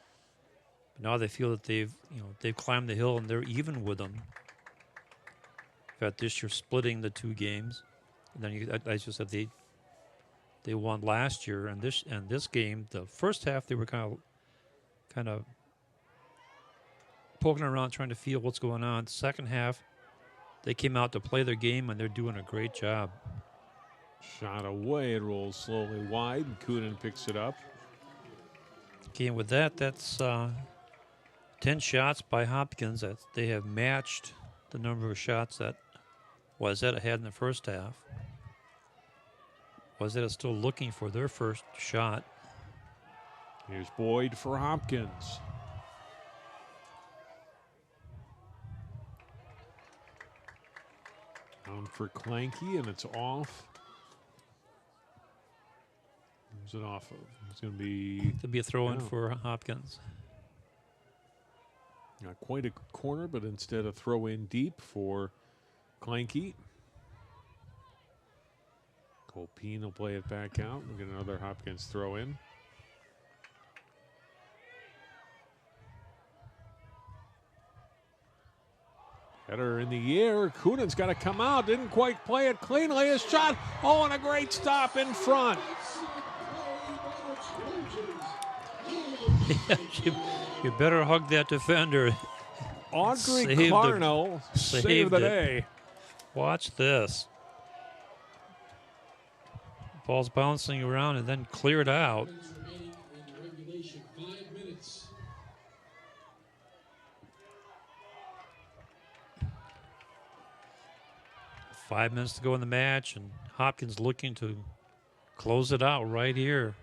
But now they feel that they've climbed the hill and they're even with them. In fact, this year splitting the two games, and then I just said they won last year, and this game, the first half they were kind of poking around trying to feel what's going on. Second half, they came out to play their game and they're doing a great job. Shot away, it rolls slowly wide, and Coonan picks it up. Okay, and with that's 10 shots by Hopkins. They have matched the number of shots that Wayzata had in the first half. Wayzata still looking for their first shot. Here's Boyd for Hopkins. Down for Clanky, and it's off. Who's it off of? It's going to be... To be a throw-in for Hopkins. Not quite a corner, but instead a throw-in deep for Clanky. Colpeen will play it back out. We'll get another Hopkins throw-in. Header in the air. Kunin's got to come out. Didn't quite play it cleanly. His shot. Oh, and a great stop in front. You better hug that defender. Audrey Carno saved the day. Watch this. Ball's bouncing around and then cleared out. Five minutes to go in the match, and Hopkins looking to close it out right here.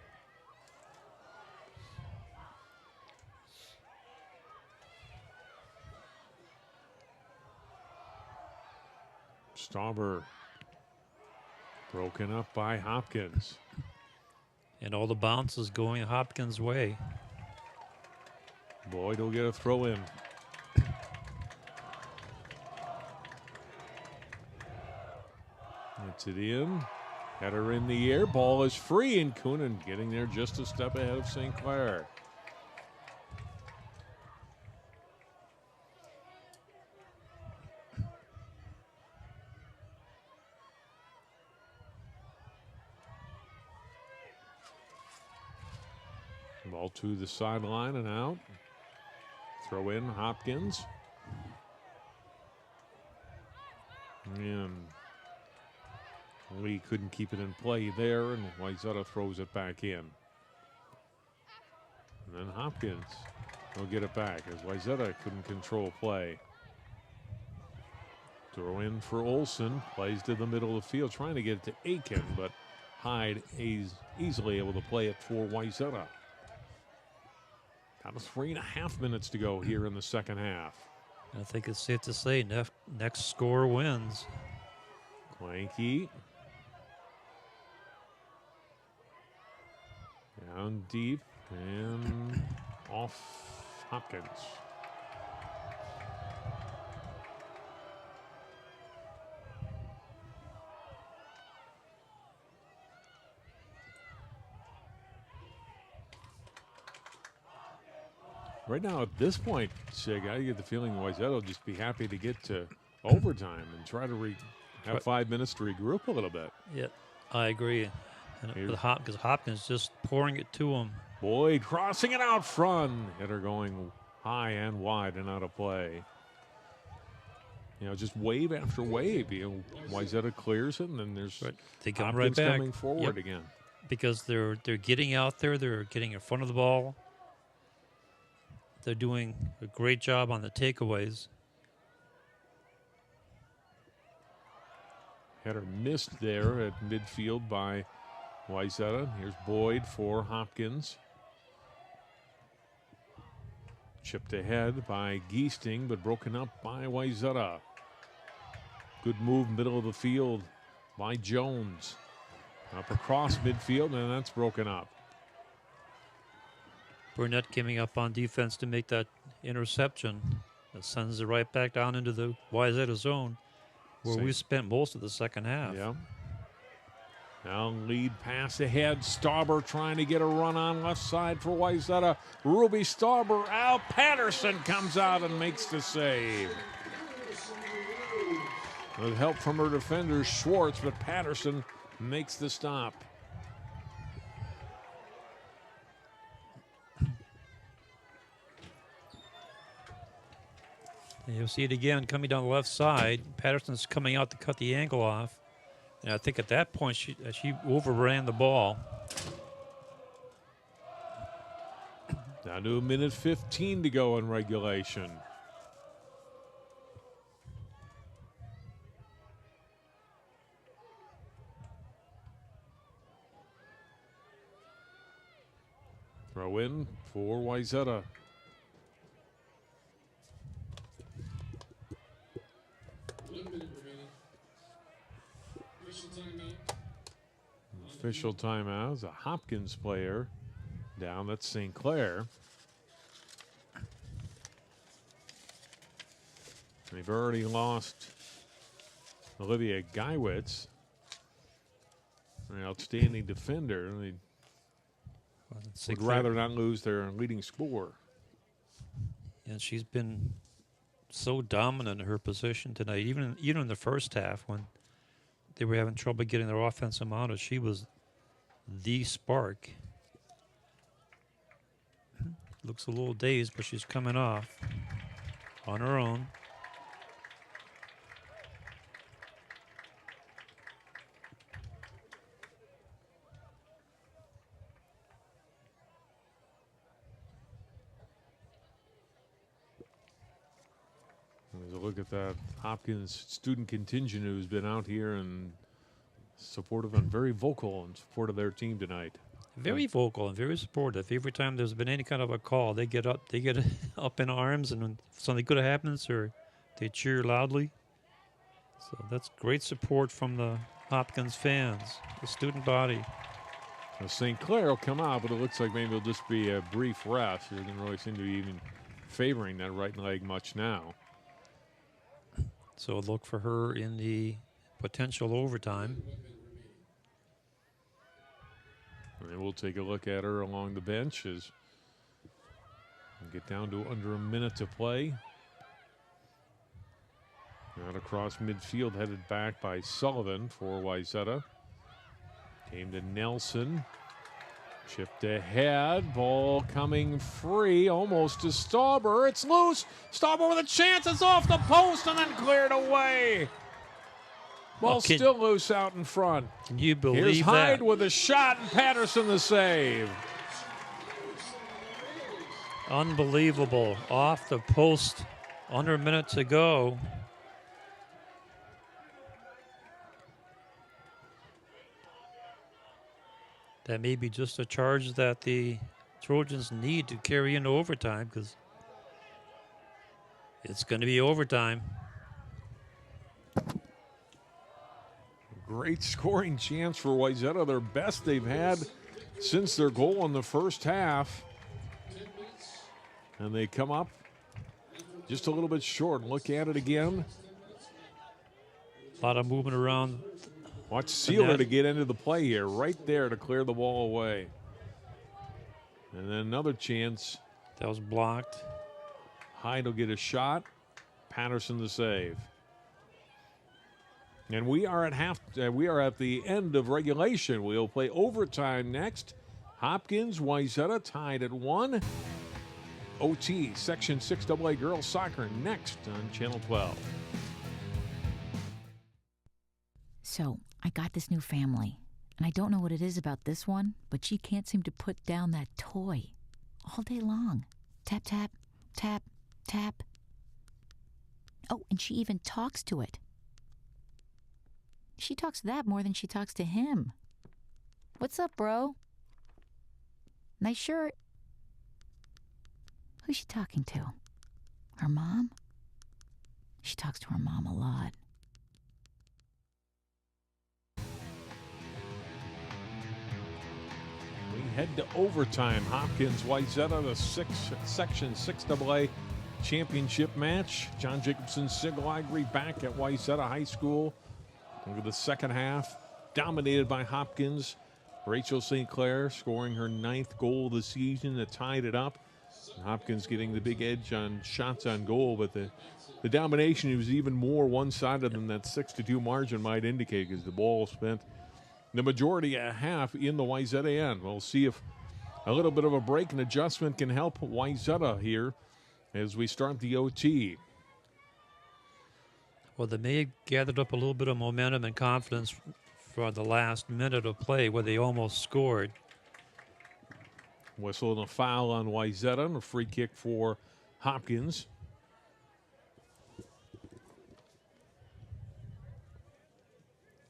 Stauber broken up by Hopkins. And all the bounces going Hopkins' way. Boyd will get a throw in. Gets it in. Header in the air. Ball is free, and Kunin getting there just a step ahead of St. Clair. Ball to the sideline and out. Throw in Hopkins. And Lee couldn't keep it in play there, and Wayzata throws it back in. And then Hopkins will get it back as Wayzata couldn't control play. Throw in for Olson. Plays to the middle of the field, trying to get it to Aiken, but Hyde is easily able to play it for Wayzata. About 3.5 minutes to go here in the second half. I think it's safe to say next score wins. Clanky. Down deep and off Hopkins. Right now, at this point, Sig, I get the feeling Wayzata will just be happy to get to overtime and try to have 5 minutes to regroup a little bit. Yeah, I agree. Because Hopkins just pouring it to him. Boyd crossing it out front. Header going high and wide and out of play. You know, just wave after wave. You know, Wayzata clears it, and then there's They come Hopkins right back. coming forward again. Because they're getting out there. They're getting in front of the ball. They're doing a great job on the takeaways. Header missed there at midfield by Wayzata. Here's Boyd for Hopkins. Chipped ahead by Giesting, but broken up by Wayzata. Good move, middle of the field by Jones. Up across midfield, and that's broken up. Burnett coming up on defense to make that interception. That sends it right back down into the Wayzata zone, where we spent most of the second half. Yeah. Now lead pass ahead. Stauber trying to get a run on left side for Wayzata. Ruby Stauber out. Patterson comes out and makes the save. With help from her defender, Schwartz, but Patterson makes the stop. And you'll see it again coming down the left side. Patterson's coming out to cut the angle off. And I think at that point she overran the ball. Down to 1:15 to go in regulation. Throw in for Wayzata. Official timeout is a Hopkins player down. That's St. Clair. They've already lost Olivia Geiwitz, an outstanding defender. They would rather not lose their leading scorer. And she's been so dominant in her position tonight. Even in the first half, when they were having trouble getting their offensive mounted, she was the spark. Looks a little dazed, but she's coming off on her own. As a look at that Hopkins student contingent who's been out here and supportive and very vocal in support of their team tonight. Very vocal and very supportive. Every time there's been any kind of a call, they get up up in arms, and when something good happens, or they cheer loudly. So that's great support from the Hopkins fans, the student body. Now St. Clair will come out, but it looks like maybe it'll just be a brief rest. It doesn't really seem to be even favoring that right leg much now. So look for her in the potential overtime. And we'll take a look at her along the bench as we get down to under a minute to play. Out across midfield, headed back by Sullivan for Wayzata. Came to Nelson. Chipped ahead. Ball coming free, almost to Stauber. It's loose. Stauber with a chance. It's off the post and then cleared away. Ball still loose out in front. Can you believe Here's Hyde that? with a shot and Patterson the save. Unbelievable. Off the post, under a minute to go. That may be just a charge that the Trojans need to carry into overtime, because it's going to be overtime. Great scoring chance for Wayzata, their best they've had since their goal in the first half. And they come up just a little bit short. Look at it again. A lot of movement around. Watch Sealer to get into the play here, right there to clear the ball away. And then another chance. That was blocked. Hyde will get a shot. Patterson the save. And we are at the end of regulation. We'll play overtime next. Hopkins, Wayzata tied at 1. OT, Section 6AA Girls Soccer next on Channel 12. So, I got this new family, and I don't know what it is about this one, but she can't seem to put down that toy all day long. Tap, tap, tap, tap. Oh, and she even talks to it. She talks to that more than she talks to him. What's up, bro? Nice shirt. Who's she talking to? Her mom? She talks to her mom a lot. We head to overtime. Hopkins, Wayzata, the Section 6AA championship match. John Jacobson Sigel back at Wayzata High School. Over the second half, dominated by Hopkins. Rachel St. Clair scoring her 9th goal of the season that tied it up. And Hopkins getting the big edge on shots on goal, but the domination was even more one-sided than that 6-2 margin might indicate, because the ball spent the majority of half in the Wayzata end. We'll see if a little bit of a break and adjustment can help Wayzata here as we start the OT. Well, they may have gathered up a little bit of momentum and confidence for the last minute of play where they almost scored. Whistle and a foul on Wayzata and a free kick for Hopkins.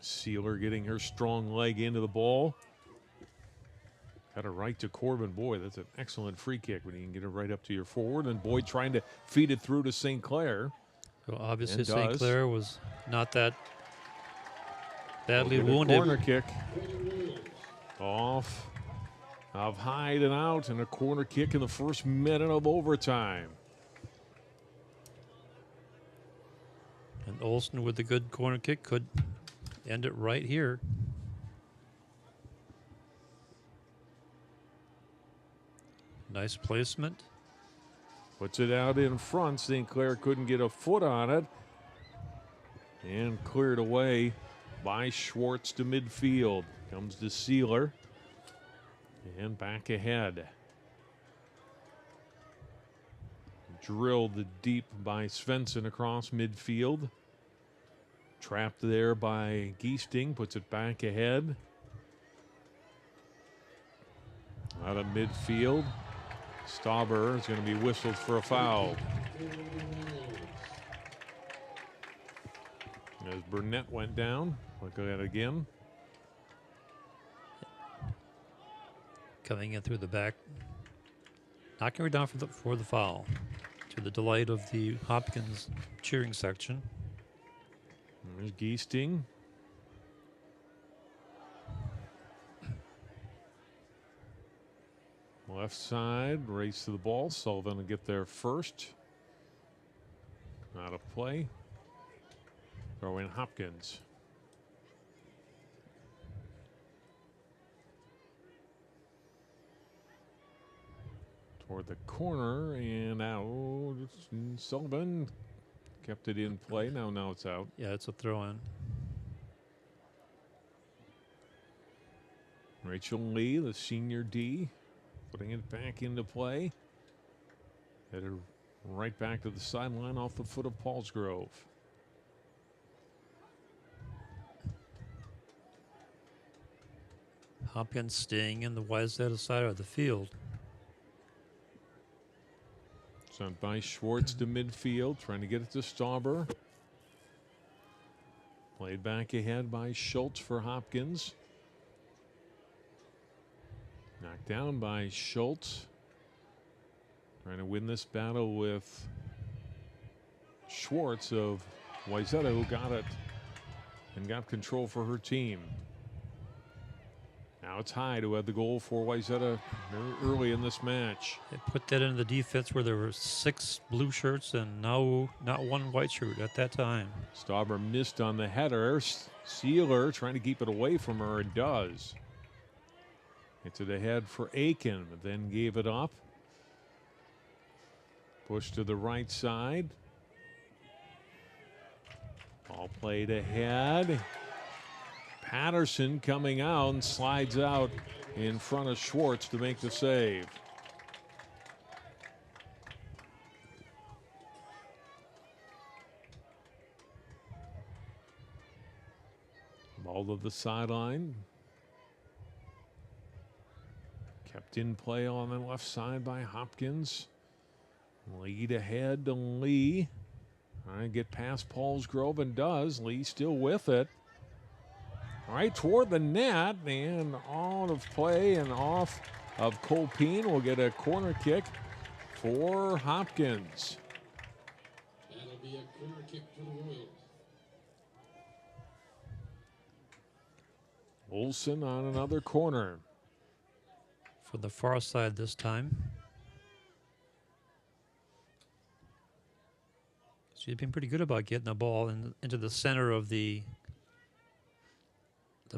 Sealer getting her strong leg into the ball. Got it right to Corbin. Boy, that's an excellent free kick when you can get it right up to your forward. And Boyd trying to feed it through to St. Clair. Well, obviously, And St. does. Clair was not that badly We'll get a wounded. corner kick off of Hyde and out, and a corner kick in the first minute of overtime. And Olsen with the good corner kick could end it right here. Nice placement. Puts it out in front. St. Clair couldn't get a foot on it. And cleared away by Schwartz to midfield. Comes to Sealer. And back ahead. Drilled deep by Svensson across midfield. Trapped there by Giesting. Puts it back ahead. Out of midfield. Stauber is going to be whistled for a foul. As Burnett went down. Look at it again. Coming in through the back. Knocking her down for the foul. To the delight of the Hopkins cheering section. There's Giesting. Left side, race to the ball. Sullivan will get there first. Out of play. Throw in Hopkins. Toward the corner and out. Sullivan kept it in play. Now it's out. Yeah, it's a throw in. Rachel Lee, the senior D, putting it back into play. Headed right back to the sideline off the foot of Paulsgrove. Hopkins staying in the Wayzata side of the field. Sent by Schwartz to midfield, trying to get it to Stauber. Played back ahead by Schultz for Hopkins. Knocked down by Schultz. Trying to win this battle with Schwartz of Wayzata, who got it and got control for her team. Now it's Hyde who had the goal for Wayzata very early in this match. They put that into the defense where there were 6 blue shirts and now not 1 white shirt at that time. Stauber missed on the header. Sealer trying to keep it away from her and does. It's it ahead for Aiken, but then gave it up. Push to the right side. Ball played ahead. Patterson coming out and slides out in front of Schwartz to make the save. Ball to the sideline. Kept in play on the left side by Hopkins. Lead ahead to Lee. Trying to get past Paulsgrove and does. Lee still with it. Right toward the net and out of play and off of Colpine. Will get a corner kick for Hopkins. That'll be a corner kick for the Royals. Olsen on another corner. For the far side this time. She's been pretty good about getting the ball into the center of the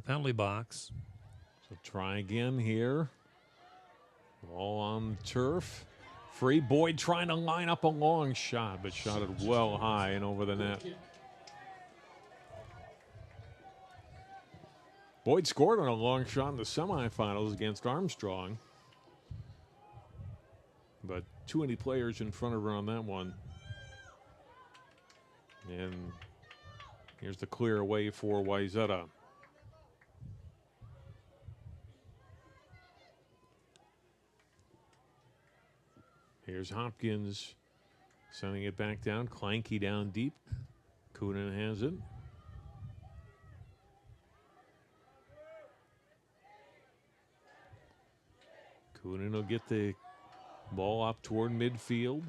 penalty box. So try again here. Ball on the turf. Free. Boyd trying to line up a long shot, but shot it well high and over the net. Boyd scored on a long shot in the semifinals against Armstrong. But too many players in front of her on that one. And here's the clear away for Wayzata. Here's Hopkins sending it back down. Clanky down deep. Coonan has it. Coonan will get the ball up toward midfield.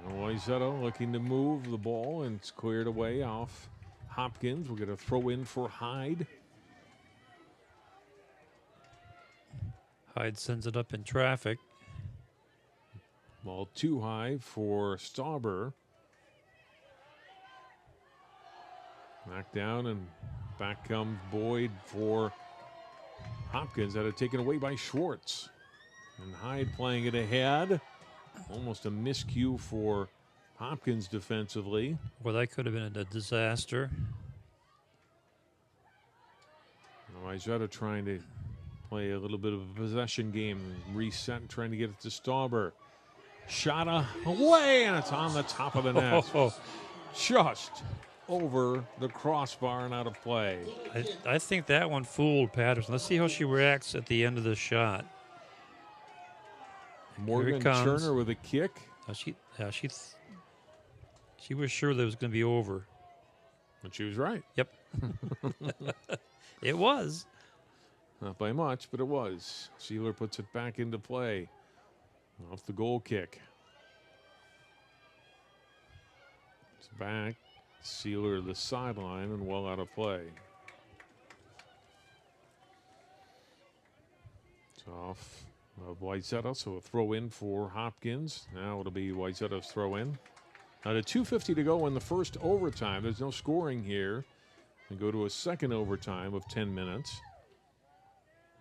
Wayzata looking to move the ball, and it's cleared away off Hopkins. We're going to throw in for Hyde. Hyde sends it up in traffic. Ball too high for Stauber. Knocked down, and back comes Boyd for Hopkins. That had taken away by Schwartz. And Hyde playing it ahead. Almost a miscue for Hopkins defensively. Well, that could have been a disaster. Wayzata trying to play a little bit of a possession game, reset and trying to get it to Stauber. Shot away, and it's on the top of the net. Just over the crossbar and out of play. I think that one fooled Patterson. Let's see how she reacts at the end of the shot. Morgan Turner with a kick. She was sure that it was going to be over. And she was right. Yep. It was. Not by much, but it was. Sealer puts it back into play. Off the goal kick. It's back. Sealer to the sideline and well out of play. It's off of Wayzata, so a throw in for Hopkins. Now it'll be Wayzata's throw in. Now to 2:50 to go in the first overtime. There's no scoring here. We go to a second overtime of 10 minutes.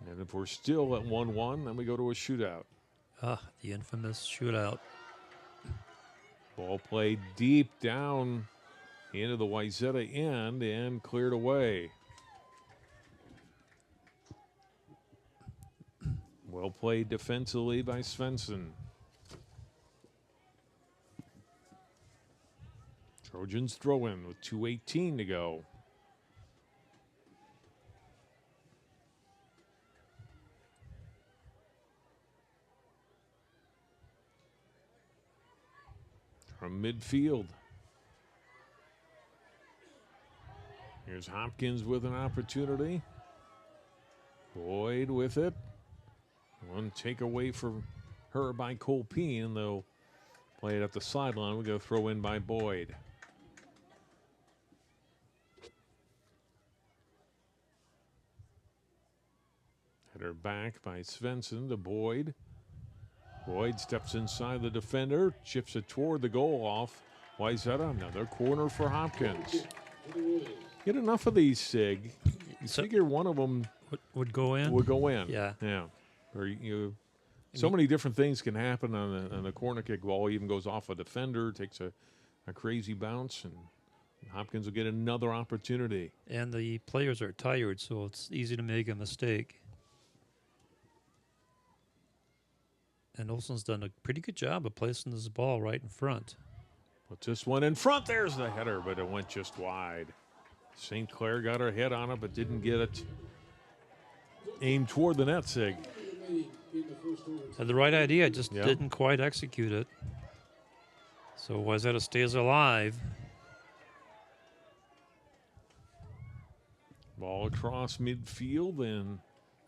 And if we're still at 1-1, then we go to a shootout. The infamous shootout. Ball played deep down into the Wayzata end and cleared away. Well played defensively by Svensson. Trojans throw in with 2:18 to go. From midfield. Here's Hopkins with an opportunity. Boyd with it. One takeaway from her by Colpeen. They'll play it at the sideline. We're going to throw in by Boyd. Header back by Svensson to Boyd. Boyd steps inside the defender, chips it toward the goal off Wayzata. Another corner for Hopkins. Get enough of these, Sig. You figure one of them would go in. Would go in. Yeah. Or so many different things can happen on a corner kick. Ball even goes off a defender, takes a crazy bounce, and Hopkins will get another opportunity. And the players are tired, so it's easy to make a mistake. And Olsen's done a pretty good job of placing this ball right in front. Puts this one in front. There's the header, but it went just wide. St. Clair got her head on it, but didn't get it aimed toward the net, Sig. Had the right idea, just didn't quite execute it. So Wayzata stays alive. Ball across midfield and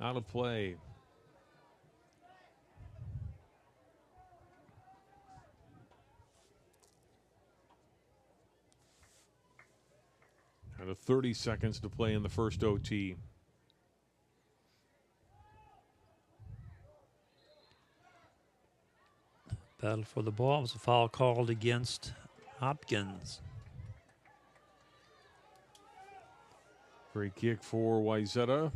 out of play. Out of 30 seconds to play in the first OT. Battle for the ball. It was a foul called against Hopkins. Free kick for Wayzata.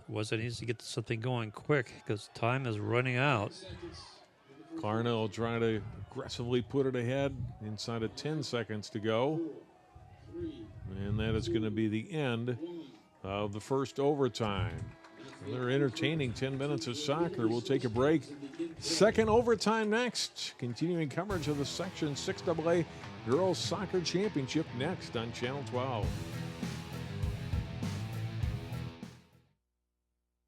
It needs to get something going quick because time is running out. Klarna will try to aggressively put it ahead inside of 10 seconds to go. And that is going to be the end of the first overtime. They're entertaining 10 minutes of soccer. We'll take a break. Second overtime next. Continuing coverage of the Section 6AA Girls Soccer Championship next on Channel 12.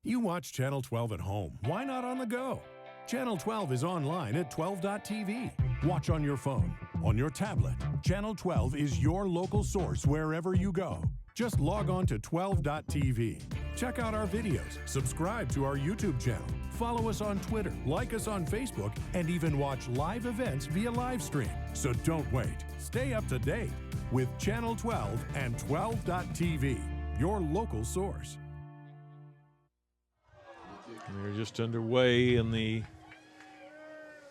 You watch Channel 12 at home. Why not on the go? Channel 12 is online at 12.tv. Watch on your phone, on your tablet. Channel 12 is your local source wherever you go. Just log on to 12.tv. Check out our videos, subscribe to our YouTube channel, Follow us on Twitter, like us on Facebook, and even watch live events via live stream. So don't wait. Stay up to date with Channel 12 and 12.tv, your local source. They're just underway in the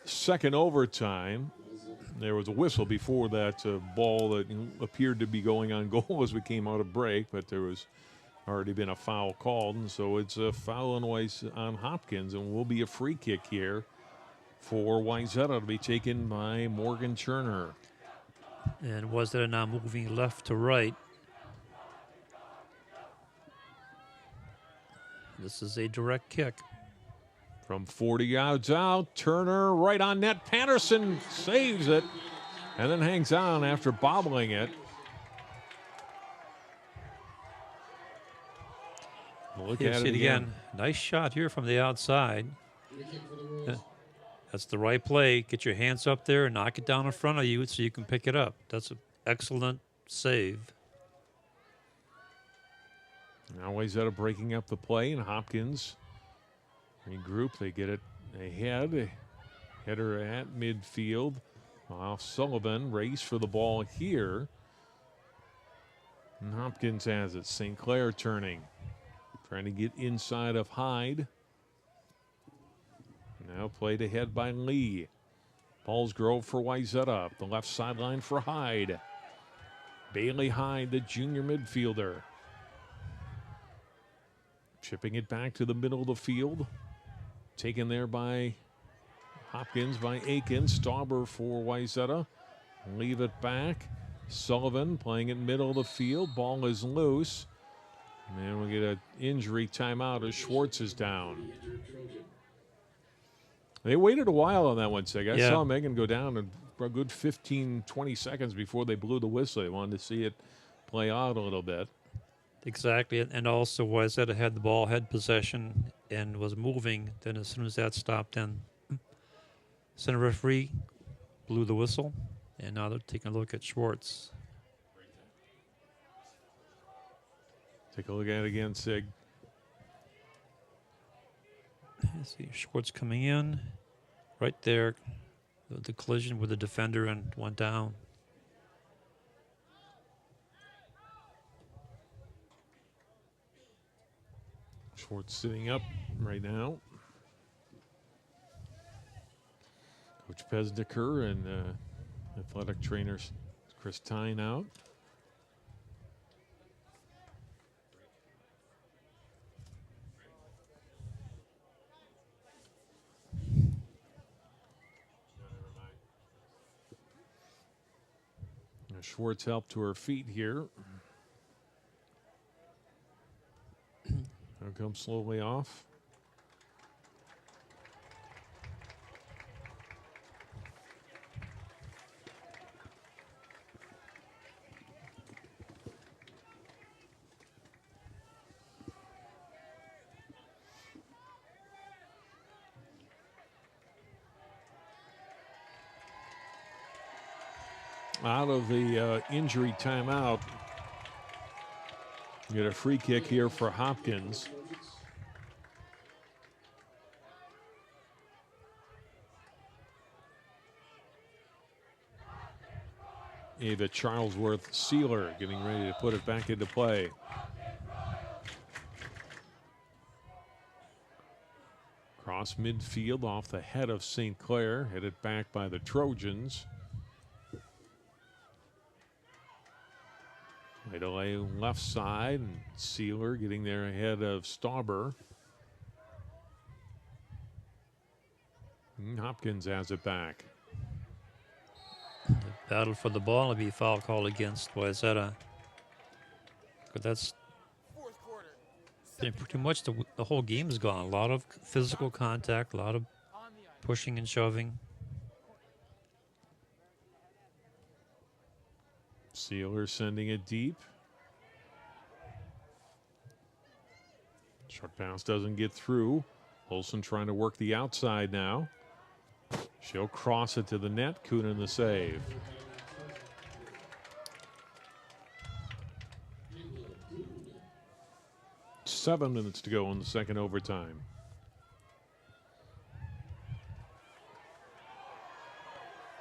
second overtime. There was a whistle before that ball that appeared to be going on goal as we came out of break, but there was already been a foul called, and so it's a foul on Hopkins, and will be a free kick here for Wayzata to be taken by Morgan Turner. And Wayzata now moving left to right. This is a direct kick. From 40 yards out, Turner right on net. Patterson saves it and then hangs on after bobbling it. Look at it again. Nice shot here from the outside. That's the right play. Get your hands up there and knock it down in front of you so you can pick it up. That's an excellent save. Now Wayzata breaking up the play, and Hopkins regroup. They get it ahead. A header at midfield. While Sullivan race for the ball here. And Hopkins has it. St. Clair turning. Trying to get inside of Hyde. Now played ahead by Lee. Paulsgrove for Wayzata. Up the left sideline for Hyde. Bailey Hyde, the junior midfielder. Chipping it back to the middle of the field. Taken there by Hopkins, by Aiken. Stauber for Wayzata. Leave it back. Sullivan playing it middle of the field. Ball is loose. And we get an injury timeout as Schwartz is down. They waited a while on that one, Sig. I saw Megan go down for a good 15, 20 seconds before they blew the whistle. They wanted to see it play out a little bit. Exactly, and also Wayzata had the ball, had possession, and was moving. Then as soon as that stopped, then center referee blew the whistle, and now they're taking a look at Schwartz. Take a look at it again, Sig. See Schwartz coming in, right there, the collision with the defender and went down. Schwartz sitting up right now. Coach Pesdicker and athletic trainers Chris Tyne out. Schwartz helped to her feet here. Comes slowly off. Out of the injury timeout, get a free kick here for Hopkins. Ava Charlesworth Sealer getting ready to put it back into play. Cross midfield off the head of St. Clair, headed back by the Trojans. Right away left side, and Sealer getting there ahead of Stauber. And Hopkins has it back. Battle for the ball will be foul call against Wayzata. But that's pretty much the whole game is gone. A lot of physical contact, a lot of pushing and shoving. Sealer sending it deep. Short pass doesn't get through. Olsen trying to work the outside now. She'll cross it to the net. Kunin the save. Seven minutes to go in the second overtime.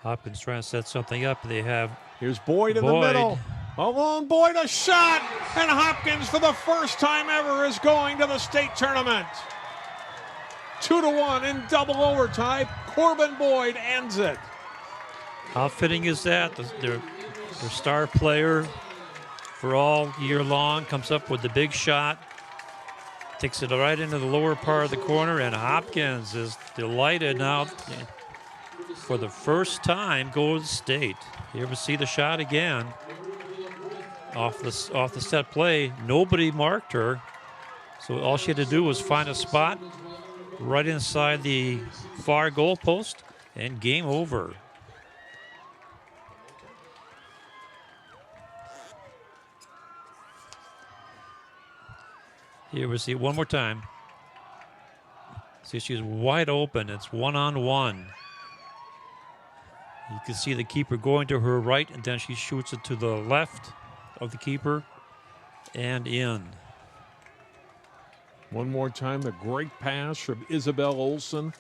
Hopkins trying to set something up. They have Here's Boyd in the middle. Alone Boyd, a shot, and Hopkins for the first time ever is going to the state tournament. 2-1 in double overtime. Corbin Boyd ends it. How fitting is that? Their star player for all year long comes up with the big shot, takes it right into the lower part of the corner, and Hopkins is delighted now. For the first time, goes state. You ever see the shot again? Off the set play, nobody marked her, so all she had to do was find a spot right inside the far goal post, and game over. Here we see it one more time. See, she's wide open. It's 1-on-1. You can see the keeper going to her right, and then she shoots it to the left of the keeper and in. One more time, the great pass from Isabel Olson.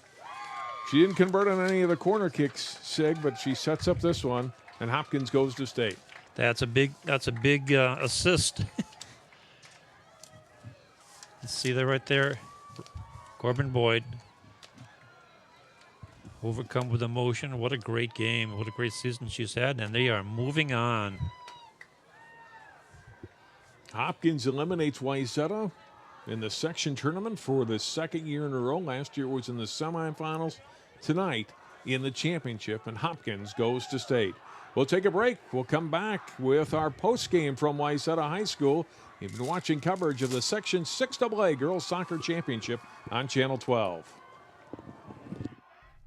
She didn't convert on any of the corner kicks, Sig, but she sets up this one, and Hopkins goes to state. That's a big assist. See that right there? Corbin Boyd overcome with emotion. What a great game. What a great season she's had, and they are moving on. Hopkins eliminates Wayzata in the section tournament for the second year in a row. Last year was in the semifinals. Tonight in the championship, and Hopkins goes to state. We'll take a break. We'll come back with our postgame from Wayzata High School. You've been watching coverage of the Section 6AA Girls Soccer Championship on Channel 12.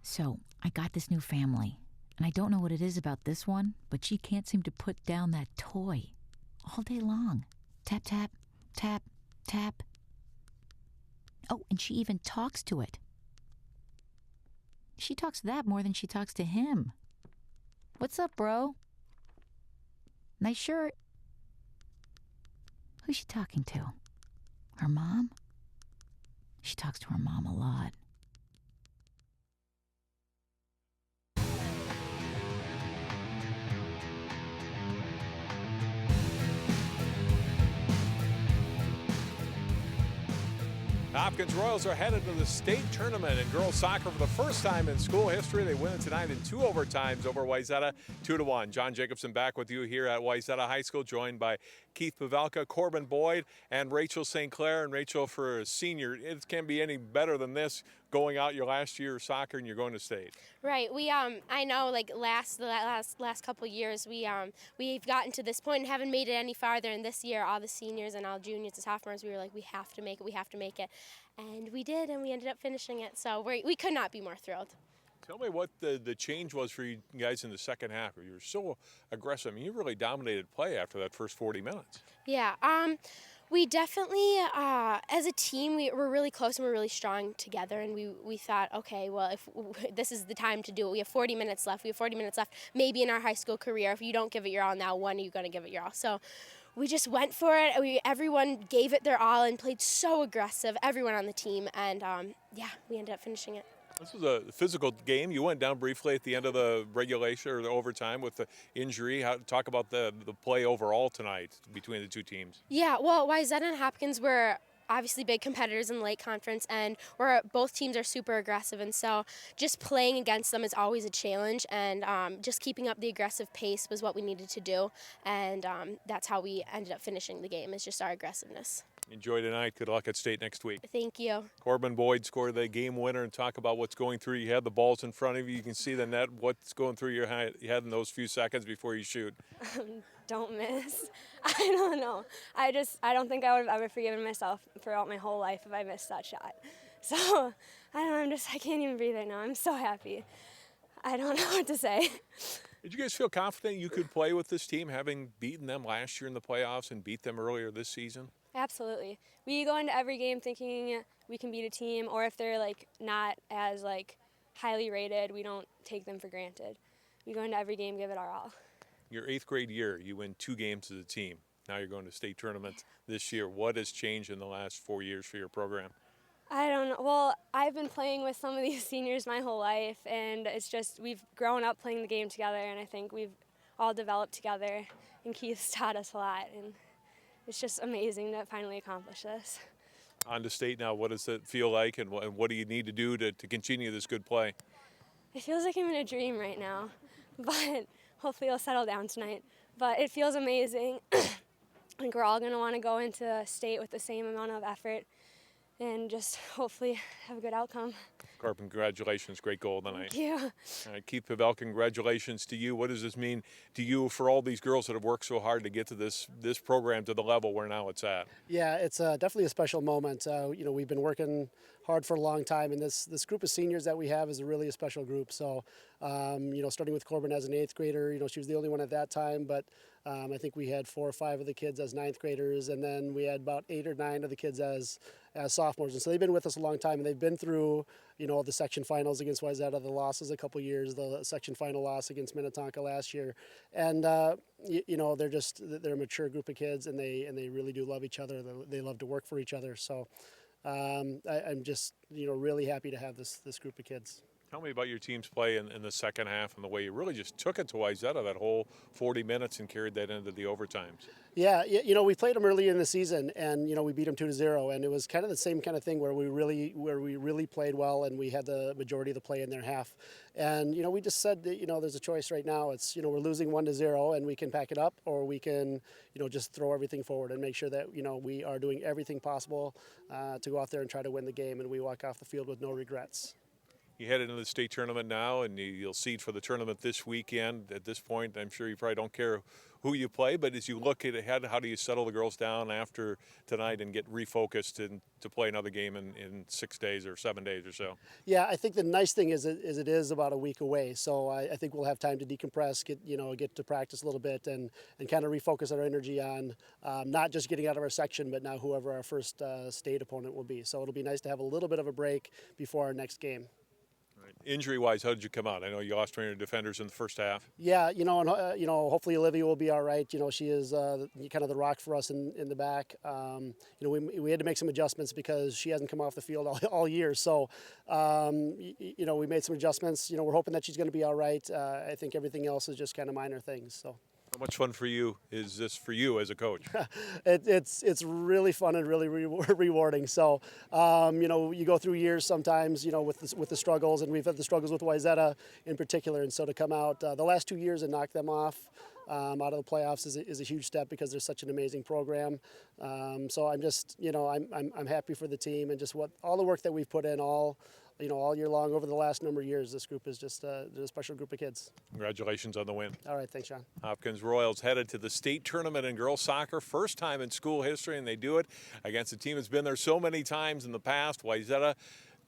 So, I got this new family, and I don't know what it is about this one, but she can't seem to put down that toy all day long. Tap, tap, tap, tap. Oh, and she even talks to it. She talks to that more than she talks to him. What's up, bro? Nice shirt. Who's she talking to? Her mom? She talks to her mom a lot. Hopkins Royals are headed to the state tournament in girls soccer for the first time in school history. They win it tonight in 2 overtimes over Wayzata, 2-1. John Jacobson back with you here at Wayzata High School, joined by Keith Pavelka, Corbin Boyd, and Rachel St. Clair. And Rachel, for a senior, it can't be any better than this, going out your last year of soccer and you're going to state. Right. We I know, like the last couple years we've gotten to this point and haven't made it any farther. And this year, all the seniors and all juniors and sophomores, we were like, we have to make it, and we did, and we ended up finishing it. So we could not be more thrilled. Tell me what the change was for you guys in the second half. You were so aggressive. I mean, you really dominated play after that first 40 minutes. Yeah. We definitely, as a team, we're really close and we're really strong together. And we thought, okay, well, if this is the time to do it. We have 40 minutes left. Maybe in our high school career. If you don't give it your all now, when are you going to give it your all? So we just went for it. Everyone gave it their all and played so aggressive, everyone on the team. And, yeah, we ended up finishing it. This was a physical game. You went down briefly at the end of the regulation or the overtime with the injury. Talk about the play overall tonight between the two teams. Yeah, well, Wayzata and Hopkins were obviously big competitors in the Lake Conference, and both teams are super aggressive, and so just playing against them is always a challenge, and just keeping up the aggressive pace was what we needed to do, and that's how we ended up finishing the game, is just our aggressiveness. Enjoy tonight. Good luck at state next week. Thank you. Corbin Boyd scored the game winner, and talk about what's going through your head. The ball's in front of you. You can see the net. What's going through your head in those few seconds before you shoot? Don't miss. I don't know. I don't think I would have ever forgiven myself throughout my whole life if I missed that shot. So, I don't know. I can't even breathe right now. I'm so happy. I don't know what to say. Did you guys feel confident you could play with this team, having beaten them last year in the playoffs and beat them earlier this season? Absolutely. We go into every game thinking we can beat a team, or if they're not as highly rated, we don't take them for granted. We go into every game, give it our all. Your 8th grade year, you win 2 games as a team. Now you're going to state tournament this year. What has changed in the last 4 years for your program? I don't know. Well, I've been playing with some of these seniors my whole life, and it's just we've grown up playing the game together, and I think we've all developed together, and Keith's taught us a lot, and it's just amazing to finally accomplish this. On to state now, what does it feel like, and what do you need to do to continue this good play? It feels like I'm in a dream right now, but hopefully it'll settle down tonight. But it feels amazing. I think we're all going to want to go into state with the same amount of effort and just hopefully have a good outcome. Carpen, congratulations. Great goal tonight. Thank you. All right, Keith Pavelka, congratulations to you. What does this mean to you for all these girls that have worked so hard to get to this program to the level where now it's at? Yeah, it's definitely a special moment. We've been working hard for a long time, and this group of seniors that we have is really a special group. So, starting with Corbin as an 8th grader, she was the only one at that time, but I think we had 4 or 5 of the kids as 9th graders, and then we had about 8 or 9 of the kids as sophomores. And so they've been with us a long time, and they've been through, the section finals against Wayzata, the losses a couple years, the section final loss against Minnetonka last year. And, they're a mature group of kids, and they really do love each other. They love to work for each other. So I'm just, really happy to have this group of kids. Tell me about your team's play in the second half and the way you really just took it to Wayzata that whole 40 minutes and carried that into the overtimes. Yeah, we played them early in the season, and we beat them 2-0, and it was kind of the same kind of thing where we really played well, and we had the majority of the play in their half. And we just said that, there's a choice right now. It's we're losing 1-0, and we can pack it up, or we can just throw everything forward and make sure that we are doing everything possible to go out there and try to win the game, and we walk off the field with no regrets. You head into the state tournament now, and you'll seed for the tournament this weekend. At this point, I'm sure you probably don't care who you play, but as you look ahead, how do you settle the girls down after tonight and get refocused to play another game in 6 days or 7 days or so? Yeah, I think the nice thing is it is about a week away, so I think we'll have time to decompress, get to practice a little bit, and kind of refocus our energy on not just getting out of our section, but now whoever our first state opponent will be. So it'll be nice to have a little bit of a break before our next game. Injury-wise, how did you come out? I know you lost 20 defenders in the first half. Yeah, and hopefully Olivia will be all right. She is kind of the rock for us in the back. We had to make some adjustments because she hasn't come off the field all year. So, we made some adjustments. We're hoping that she's going to be all right. I think everything else is just kind of minor things. So. How much fun for you is this for you as a coach? It's really fun and really rewarding. So, you go through years sometimes, with the struggles, and we've had the struggles with Wayzata in particular. And so to come out the last 2 years and knock them off out of the playoffs is a huge step because they're such an amazing program. So I'm just, I'm happy for the team and just all the work that we've put in all year long over the last number of years. This group is just a special group of kids. Congratulations on the win. All right, thanks, John. Hopkins Royals headed to the state tournament in girls soccer, first time in school history, and they do it against a team that's been there so many times in the past. Wayzata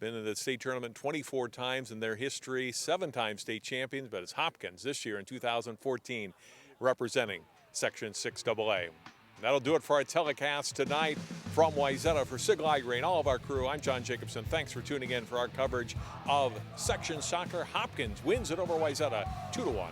been in the state tournament 24 times in their history, 7-time state champions, but it's Hopkins this year in 2014 representing Section 6AA. That'll do it for our telecast tonight from Wayzata. For Sig Ligre and all of our crew, I'm John Jacobson. Thanks for tuning in for our coverage of Section Soccer. Hopkins wins it over Wayzata 2-1.